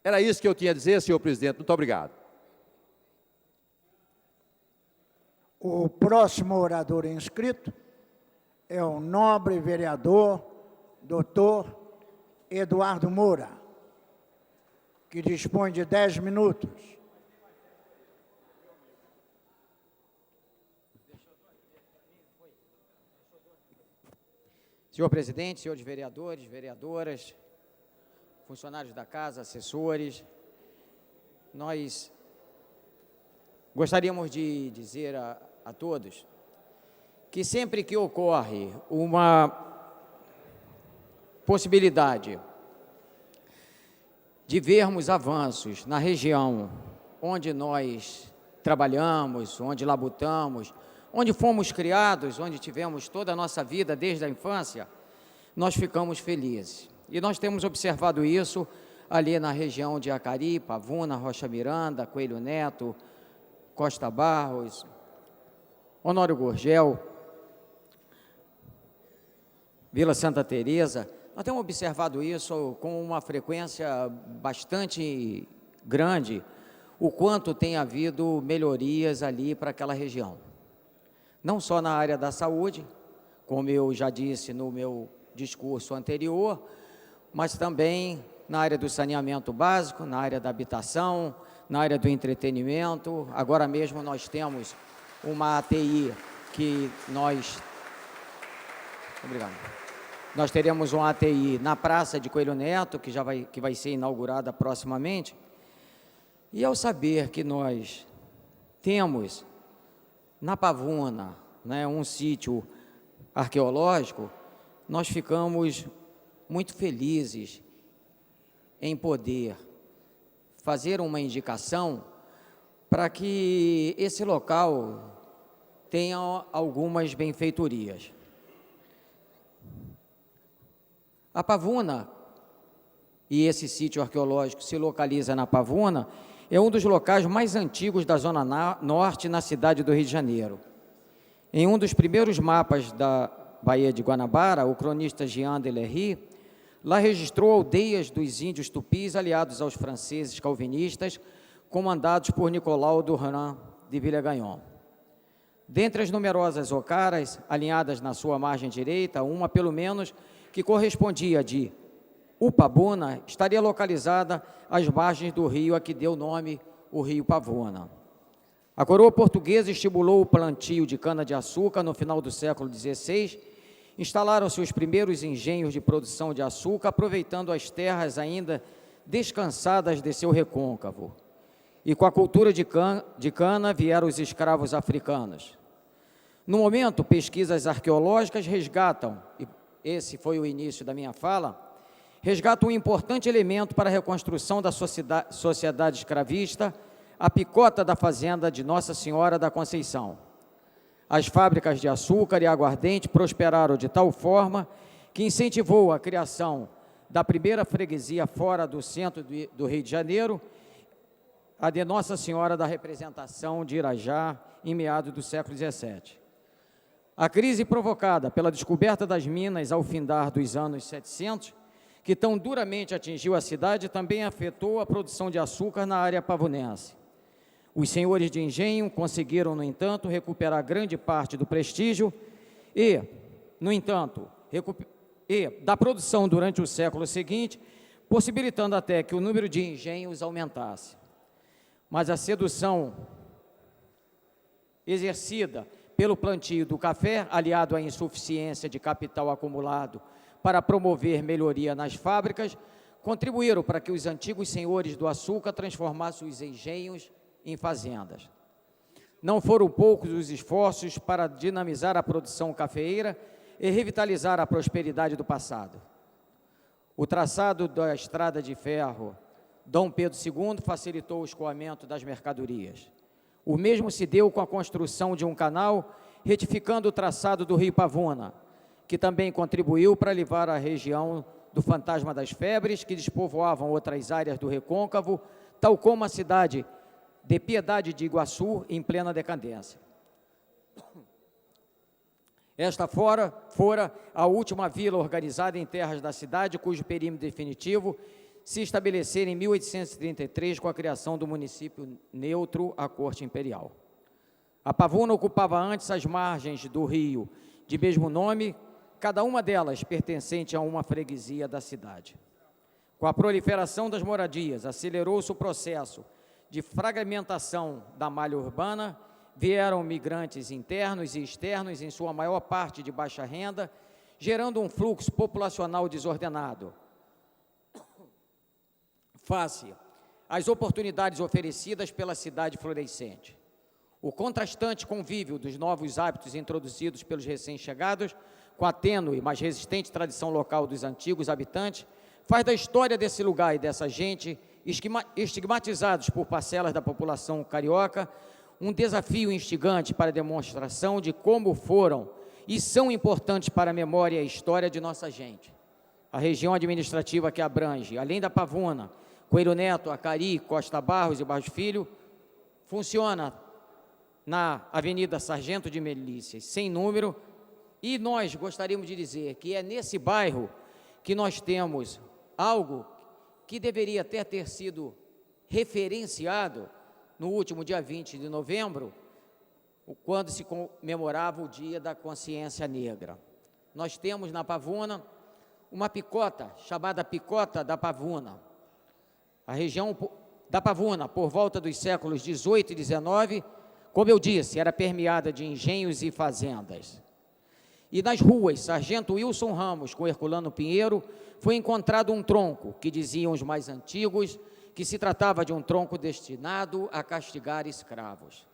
Era isso que eu tinha a dizer, senhor presidente. Muito obrigado.
O próximo orador inscrito é o nobre vereador, doutor Eduardo Moura, que dispõe de 10 minutos.
Senhor presidente, senhores vereadores, vereadoras, funcionários da casa, assessores, nós gostaríamos de dizer a todos que sempre que ocorre uma possibilidade de vermos avanços na região onde nós trabalhamos, onde labutamos, onde fomos criados, onde tivemos toda a nossa vida desde a infância, nós ficamos felizes. E nós temos observado isso ali na região de Acari, Pavuna, Rocha Miranda, Coelho Neto, Costa Barros, Honório Gurgel, Vila Santa Teresa. Nós temos observado isso com uma frequência bastante grande, o quanto tem havido melhorias ali para aquela região. Não só na área da saúde, como eu já disse no meu discurso anterior, mas também na área do saneamento básico, na área da habitação, na área do entretenimento. Agora mesmo nós temos uma ATI que nós... Obrigado. Nós teremos uma ATI na Praça de Coelho Neto, que vai ser inaugurada proximamente. E ao saber que nós temos na Pavuna, né, um sítio arqueológico, nós ficamos muito felizes em poder fazer uma indicação para que esse local tenha algumas benfeitorias. A Pavuna, e esse sítio arqueológico se localiza na Pavuna, é um dos locais mais antigos da Zona Norte na cidade do Rio de Janeiro. Em um dos primeiros mapas Baía de Guanabara, o cronista Jean Delery, lá registrou aldeias dos índios tupis aliados aos franceses calvinistas, comandados por Nicolau Durand de Villegagnon. Dentre as numerosas ocaras, alinhadas na sua margem direita, uma, pelo menos, que correspondia de Upabuna, estaria localizada às margens do rio a que deu nome o Rio Pavuna. A coroa portuguesa estimulou o plantio de cana-de-açúcar no final do século XVI. Instalaram-se os primeiros engenhos de produção de açúcar, aproveitando as terras ainda descansadas de seu recôncavo. E com a cultura de cana vieram os escravos africanos. No momento, pesquisas arqueológicas resgatam, e esse foi o início da minha fala, resgatam um importante elemento para a reconstrução da sociedade escravista, a picota da fazenda de Nossa Senhora da Conceição. As fábricas de açúcar e aguardente prosperaram de tal forma que incentivou a criação da primeira freguesia fora do centro do Rio de Janeiro, a de Nossa Senhora da Representação de Irajá, em meados do século XVII. A crise provocada pela descoberta das minas ao findar dos anos 700, que tão duramente atingiu a cidade, também afetou a produção de açúcar na área pavunense. Os senhores de engenho conseguiram, no entanto, recuperar grande parte do prestígio e, no entanto, da produção durante o século seguinte, possibilitando até que o número de engenhos aumentasse. Mas a sedução exercida pelo plantio do café, aliado à insuficiência de capital acumulado para promover melhoria nas fábricas, contribuíram para que os antigos senhores do açúcar transformassem os engenhos em fazendas. Não foram poucos os esforços para dinamizar a produção cafeeira e revitalizar a prosperidade do passado. O traçado da estrada de ferro Dom Pedro II facilitou o escoamento das mercadorias. O mesmo se deu com a construção de um canal, retificando o traçado do Rio Pavuna, que também contribuiu para livrar a região do fantasma das febres, que despovoavam outras áreas do recôncavo, tal como a cidade de Piedade de Iguaçu, em plena decadência. Esta fora a última vila organizada em terras da cidade, cujo perímetro definitivo se estabelecer em 1833 com a criação do município neutro à corte imperial. A Pavuna ocupava antes as margens do rio de mesmo nome, cada uma delas pertencente a uma freguesia da cidade. Com a proliferação das moradias, acelerou-se o processo de fragmentação da malha urbana, vieram migrantes internos e externos, em sua maior parte de baixa renda, gerando um fluxo populacional desordenado. Face às oportunidades oferecidas pela cidade florescente. O contrastante convívio dos novos hábitos introduzidos pelos recém-chegados, com a tênue, mas resistente tradição local dos antigos habitantes, faz da história desse lugar e dessa gente, estigmatizados por parcelas da população carioca, um desafio instigante para a demonstração de como foram e são importantes para a memória e a história de nossa gente. A região administrativa que abrange, além da Pavuna, Coelho Neto, Acari, Costa Barros e Barros Filho, funciona na Avenida Sargento de Melícias, sem número, e nós gostaríamos de dizer que é nesse bairro que nós temos algo que deveria até ter sido referenciado no último dia 20 de novembro, quando se comemorava o Dia da Consciência Negra. Nós temos na Pavuna uma picota, chamada Picota da Pavuna. A região da Pavuna, por volta dos séculos 18 e 19, como eu disse, era permeada de engenhos e fazendas. E nas ruas Sargento Wilson Ramos com Herculano Pinheiro foi encontrado um tronco, que diziam os mais antigos, que se tratava de um tronco destinado a castigar escravos.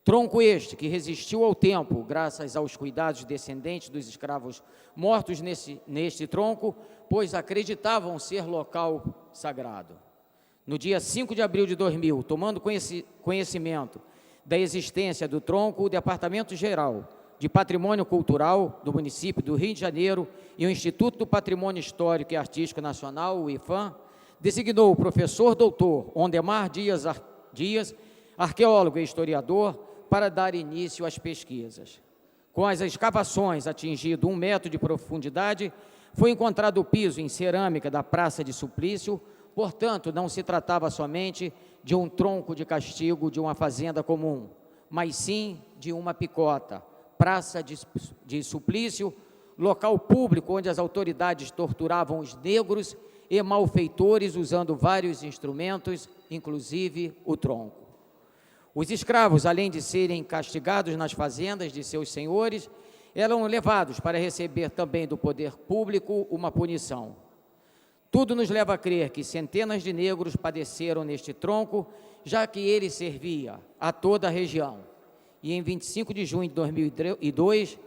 Tronco este que resistiu ao tempo, graças aos cuidados descendentes dos escravos mortos neste tronco, pois acreditavam ser local sagrado. No dia 5 de abril de 2000, tomando conhecimento da existência do tronco, o Departamento Geral de Patrimônio Cultural do município do Rio de Janeiro e o Instituto do Patrimônio Histórico e Artístico Nacional, o IFAM, designou o professor doutor Ondemar Dias, arqueólogo e historiador, para dar início às pesquisas. Com as escavações atingido 1 metro de profundidade, foi encontrado o piso em cerâmica da Praça de Suplício, portanto, não se tratava somente de um tronco de castigo de uma fazenda comum, mas sim de uma picota, Praça de Suplício, local público onde as autoridades torturavam os negros e malfeitores usando vários instrumentos, inclusive o tronco. Os escravos, além de serem castigados nas fazendas de seus senhores, eram levados para receber também do poder público uma punição. Tudo nos leva a crer que centenas de negros padeceram neste tronco, já que ele servia a toda a região. E em 25 de junho de 2002,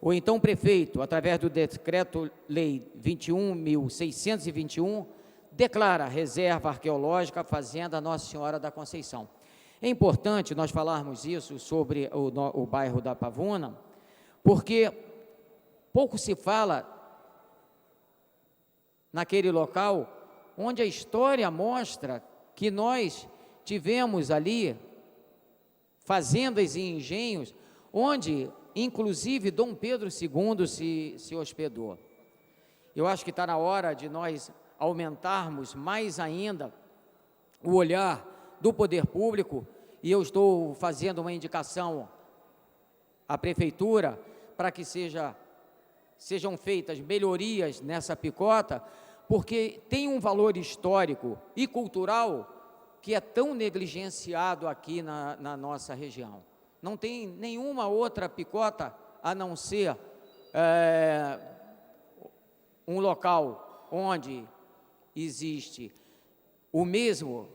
o então prefeito, através do Decreto-Lei 21.621, declara a reserva arqueológica a Fazenda Nossa Senhora da Conceição. É importante nós falarmos isso sobre o bairro da Pavuna, porque pouco se fala naquele local onde a história mostra que nós tivemos ali fazendas e engenhos onde, inclusive, Dom Pedro II se hospedou. Eu acho que está na hora de nós aumentarmos mais ainda o olhar do poder público, e eu estou fazendo uma indicação à Prefeitura para que sejam feitas melhorias nessa picota, porque tem um valor histórico e cultural que é tão negligenciado aqui na nossa região. Não tem nenhuma outra picota a não ser um local onde existe o mesmo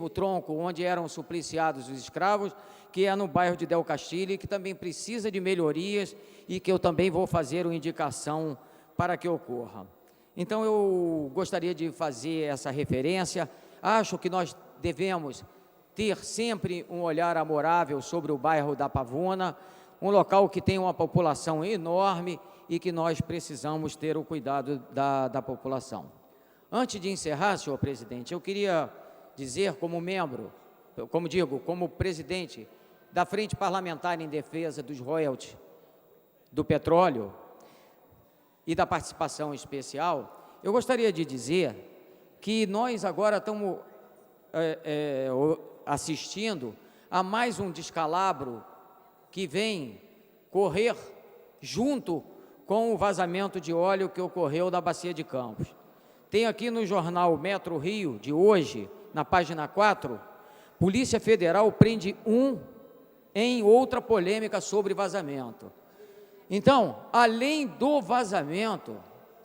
tronco onde eram supliciados os escravos, que é no bairro de Del Castilho, que também precisa de melhorias e que eu também vou fazer uma indicação para que ocorra. Então, eu gostaria de fazer essa referência. Acho que nós devemos ter sempre um olhar amorável sobre o bairro da Pavuna, um local que tem uma população enorme e que nós precisamos ter o cuidado da população. Antes de encerrar, senhor presidente, eu queria dizer como presidente da Frente Parlamentar em Defesa dos Royalties do Petróleo e da Participação Especial, eu gostaria de dizer que nós agora estamos assistindo a mais um descalabro que vem correr junto com o vazamento de óleo que ocorreu na Bacia de Campos. Tem aqui no jornal Metro Rio, de hoje, na página 4, Polícia Federal prende em outra polêmica sobre vazamento. Então, além do vazamento,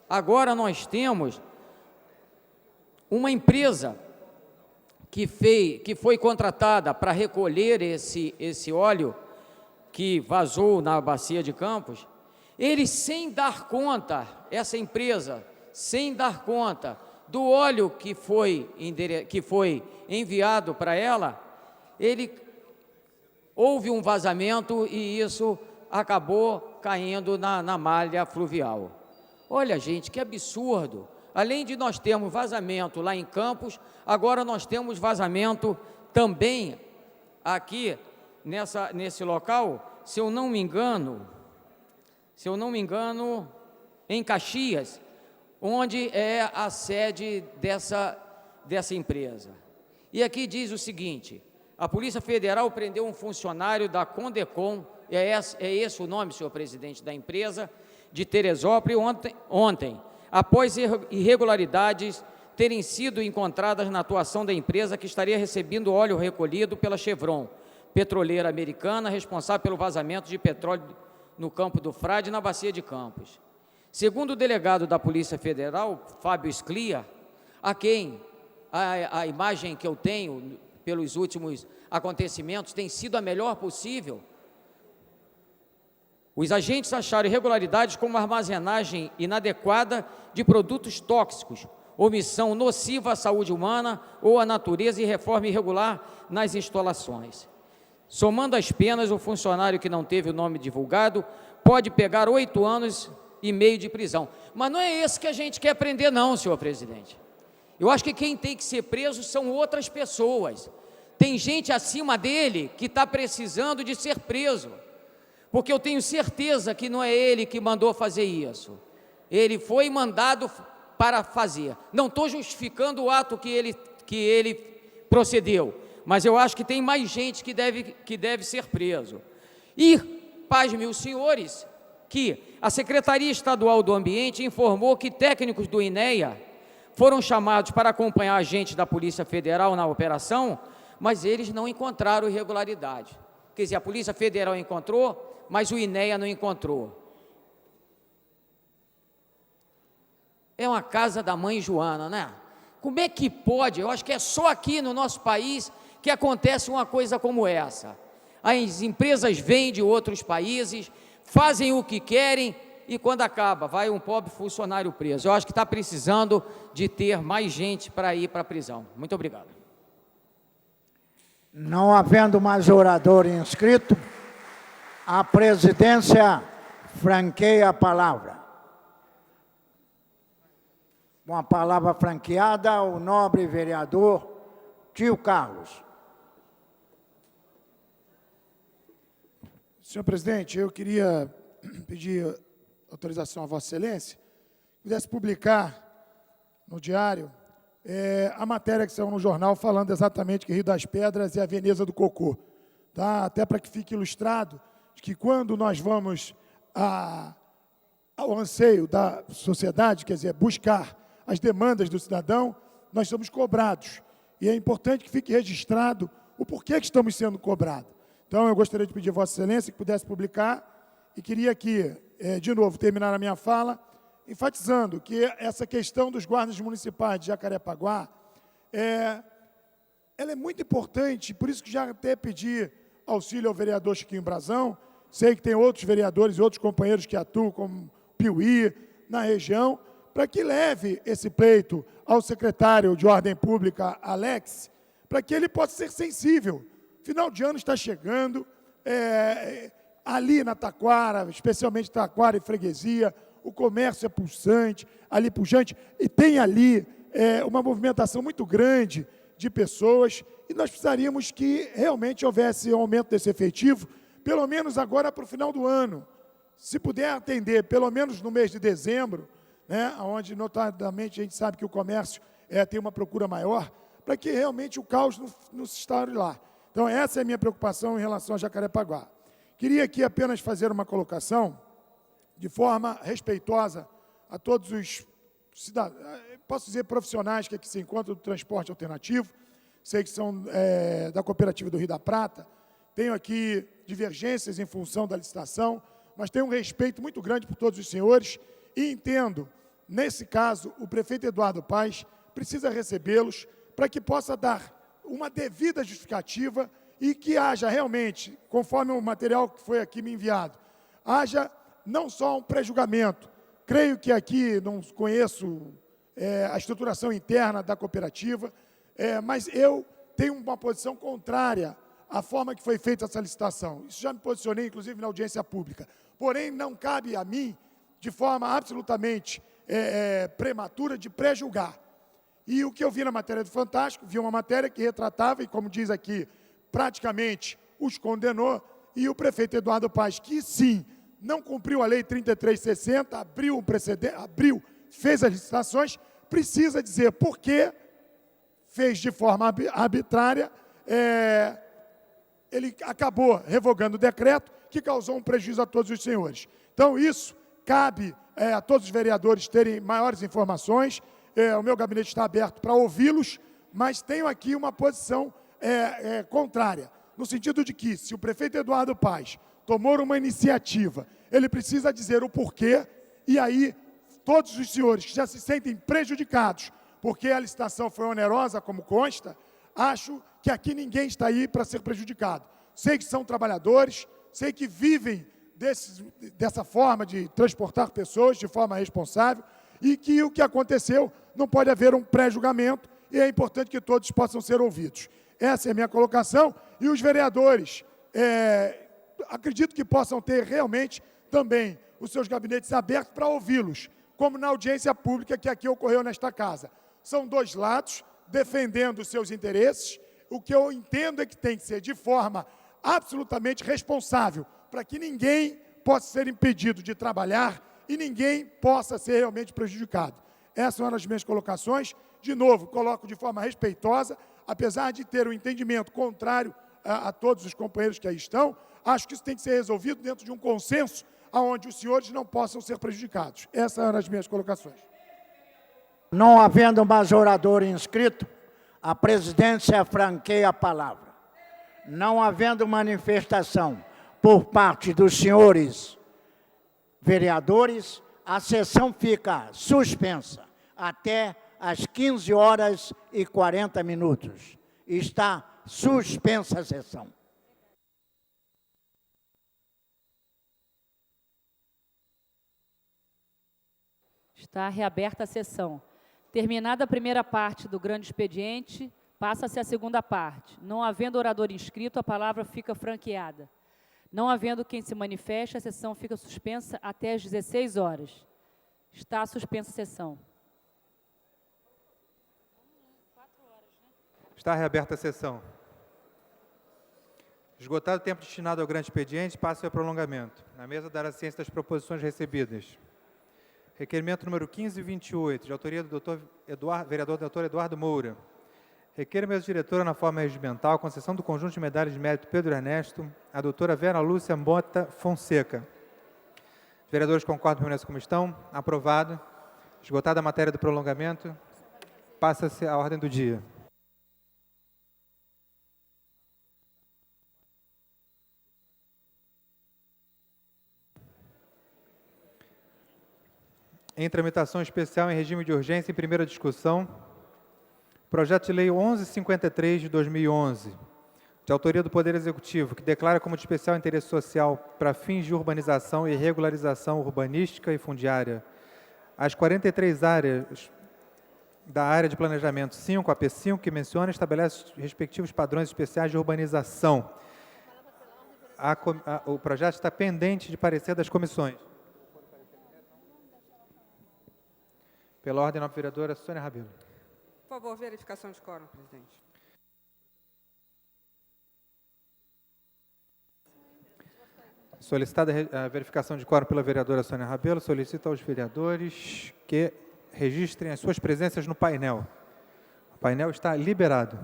agora nós temos uma empresa que foi contratada para recolher esse óleo que vazou na Bacia de Campos. Eles, sem dar conta, essa empresa, sem dar conta do óleo que foi enviado para ela, houve um vazamento e isso acabou caindo na malha fluvial. Olha, gente, que absurdo! Além de nós termos vazamento lá em Campos, agora nós temos vazamento também aqui nesse local, se eu não me engano, em Caxias, onde é a sede dessa empresa. E aqui diz o seguinte: a Polícia Federal prendeu um funcionário da Condecom, é esse o nome, senhor presidente, da empresa, de Teresópolis, ontem, após irregularidades terem sido encontradas na atuação da empresa que estaria recebendo óleo recolhido pela Chevron, petroleira americana, responsável pelo vazamento de petróleo no Campo do Frade, na Bacia de Campos. Segundo o delegado da Polícia Federal, Fábio Sclia, a quem a imagem que eu tenho pelos últimos acontecimentos tem sido a melhor possível, os agentes acharam irregularidades como armazenagem inadequada de produtos tóxicos, omissão nociva à saúde humana ou à natureza e reforma irregular nas instalações. Somando as penas, o funcionário que não teve o nome divulgado pode pegar 8 anos e meio de prisão. Mas não é esse que a gente quer prender não, senhor presidente. Eu acho que quem tem que ser preso são outras pessoas. Tem gente acima dele que está precisando de ser preso. porque eu tenho certeza que não é ele que mandou fazer isso. Ele foi mandado para fazer. Não estou justificando o ato que ele procedeu, mas eu acho que tem mais gente que deve ser preso. E, pasme os senhores, que a Secretaria Estadual do Ambiente informou que técnicos do INEA foram chamados para acompanhar agentes da Polícia Federal na operação, mas eles não encontraram irregularidade. Quer dizer, a Polícia Federal encontrou, mas o INEA não encontrou. É uma casa da mãe Joana, né? Como é que pode? Eu acho que é só aqui no nosso país que acontece uma coisa como essa. As empresas vêm de outros países, fazem o que querem e quando acaba, vai um pobre funcionário preso. Eu acho que está precisando de ter mais gente para ir para a prisão. Muito obrigado.
Não havendo mais orador inscrito, a presidência franqueia a palavra. Com a palavra franqueada, o nobre vereador Tio Carlos.
Senhor presidente, eu queria pedir autorização a Vossa Excelência, que pudesse publicar no diário a matéria que saiu no jornal falando exatamente que Rio das Pedras é a Veneza do Cocô. Tá? Até para que fique ilustrado de que quando nós vamos ao anseio da sociedade, quer dizer, buscar as demandas do cidadão, nós somos cobrados. E é importante que fique registrado o porquê que estamos sendo cobrados. Então, eu gostaria de pedir a Vossa Excelência que pudesse publicar e queria aqui, de novo, terminar a minha fala, enfatizando que essa questão dos guardas municipais de Jacarepaguá, ela é muito importante, por isso que já até pedi auxílio ao vereador Chiquinho Brazão, sei que tem outros vereadores e outros companheiros que atuam, como Piuí, na região, para que leve esse pleito ao secretário de Ordem Pública, Alex, para que ele possa ser sensível. Final de ano está chegando, ali na Taquara, especialmente Taquara e Freguesia, o comércio é pulsante, ali pujante, e tem ali uma movimentação muito grande de pessoas, e nós precisaríamos que realmente houvesse um aumento desse efetivo, pelo menos agora para o final do ano. Se puder atender, pelo menos no mês de dezembro, né, onde notadamente a gente sabe que o comércio tem uma procura maior, para que realmente o caos não se instaure lá. Então, essa é a minha preocupação em relação a Jacarepaguá. Queria aqui apenas fazer uma colocação de forma respeitosa a todos os cidadãos, posso dizer profissionais que aqui se encontram do transporte alternativo, sei que são da Cooperativa do Rio da Prata, tenho aqui divergências em função da licitação, mas tenho um respeito muito grande por todos os senhores e entendo, nesse caso, o prefeito Eduardo Paes precisa recebê-los para que possa dar uma devida justificativa e que haja realmente, conforme o material que foi aqui me enviado, haja não só um pré-julgamento. Creio que aqui, não conheço a estruturação interna da cooperativa, mas eu tenho uma posição contrária à forma que foi feita essa licitação. Isso já me posicionei, inclusive, na audiência pública. Porém, não cabe a mim, de forma absolutamente prematura, de pré-julgar. E o que eu vi na matéria do Fantástico, vi uma matéria que retratava, e como diz aqui, praticamente os condenou, e o prefeito Eduardo Paes, que sim, não cumpriu a lei 3360, abriu um precedente, fez as licitações, precisa dizer por que fez de forma arbitrária, ele acabou revogando o decreto que causou um prejuízo a todos os senhores. Então, isso cabe a todos os vereadores terem maiores informações. O meu gabinete está aberto para ouvi-los, mas tenho aqui uma posição contrária, no sentido de que, se o prefeito Eduardo Paes tomou uma iniciativa, ele precisa dizer o porquê, e aí todos os senhores que já se sentem prejudicados, porque a licitação foi onerosa, como consta, acho que aqui ninguém está aí para ser prejudicado. Sei que são trabalhadores, sei que vivem dessa forma de transportar pessoas de forma responsável, e que o que aconteceu não pode haver um pré-julgamento, e é importante que todos possam ser ouvidos. Essa é a minha colocação, e os vereadores, acredito que possam ter realmente também os seus gabinetes abertos para ouvi-los, como na audiência pública que aqui ocorreu nesta casa. São dois lados defendendo os seus interesses. O que eu entendo é que tem que ser de forma absolutamente responsável, para que ninguém possa ser impedido de trabalhar e ninguém possa ser realmente prejudicado. Essas são as minhas colocações. De novo, coloco de forma respeitosa, apesar de ter um entendimento contrário a todos os companheiros que aí estão, acho que isso tem que ser resolvido dentro de um consenso onde os senhores não possam ser prejudicados. Essas eram as minhas colocações.
Não havendo mais orador inscrito, a presidência franqueia a palavra. Não havendo manifestação por parte dos senhores vereadores, a sessão fica suspensa até às 15h40. Está suspensa a sessão.
Está reaberta a sessão. Terminada a primeira parte do grande expediente, passa-se a segunda parte. Não havendo orador inscrito, a palavra fica franqueada. Não havendo quem se manifeste, a sessão fica suspensa até às 16h. Está suspensa a sessão.
Está reaberta a sessão. Esgotado o tempo destinado ao grande expediente, passa ao prolongamento. Na mesa dará ciência das proposições recebidas. Requerimento número 1528, de autoria do vereador Dr. Eduardo Moura. Requer a mesa diretora na forma regimental a concessão do conjunto de medalhas de mérito Pedro Ernesto à doutora Vera Lúcia Mota Fonseca. Os vereadores concordam e permanecem como estão. Aprovado. Esgotada a matéria do prolongamento, passa-se à ordem do dia. Em tramitação especial em regime de urgência, em primeira discussão, projeto de lei 1153 de 2011, de autoria do Poder Executivo, que declara como de especial interesse social para fins de urbanização e regularização urbanística e fundiária as 43 áreas da área de planejamento 5, a P5, que menciona e estabelece os respectivos padrões especiais de urbanização. O projeto está pendente de parecer das comissões. Pela ordem, nova vereadora Sônia Rabelo.
Por favor, verificação de quórum, presidente.
Solicitada a verificação de quórum pela vereadora Sônia Rabelo, solicito aos vereadores que registrem as suas presenças no painel. O painel está liberado.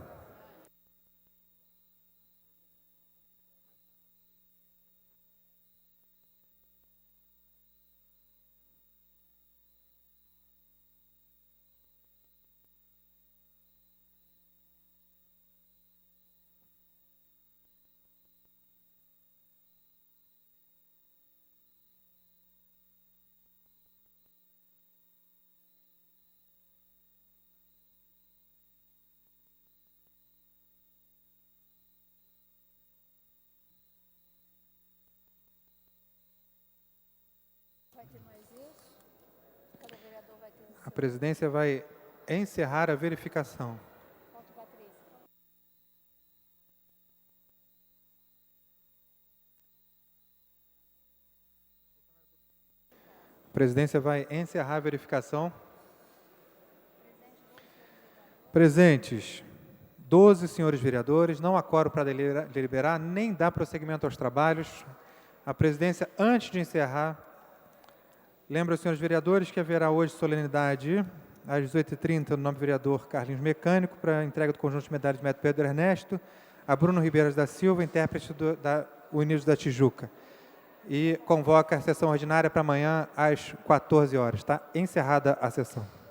A presidência vai encerrar a verificação. A presidência vai encerrar a verificação. Presentes, 12 senhores vereadores, não há quórum para deliberar, nem dar prosseguimento aos trabalhos. A presidência, antes de encerrar, lembra os senhores vereadores que haverá hoje solenidade às 18h30 no nome do vereador Carlinhos Mecânico para a entrega do conjunto de medalhas de mérito Pedro Ernesto a Bruno Ribeiro da Silva, intérprete da Unidos da Tijuca. E convoca a sessão ordinária para amanhã às 14h. Está encerrada a sessão.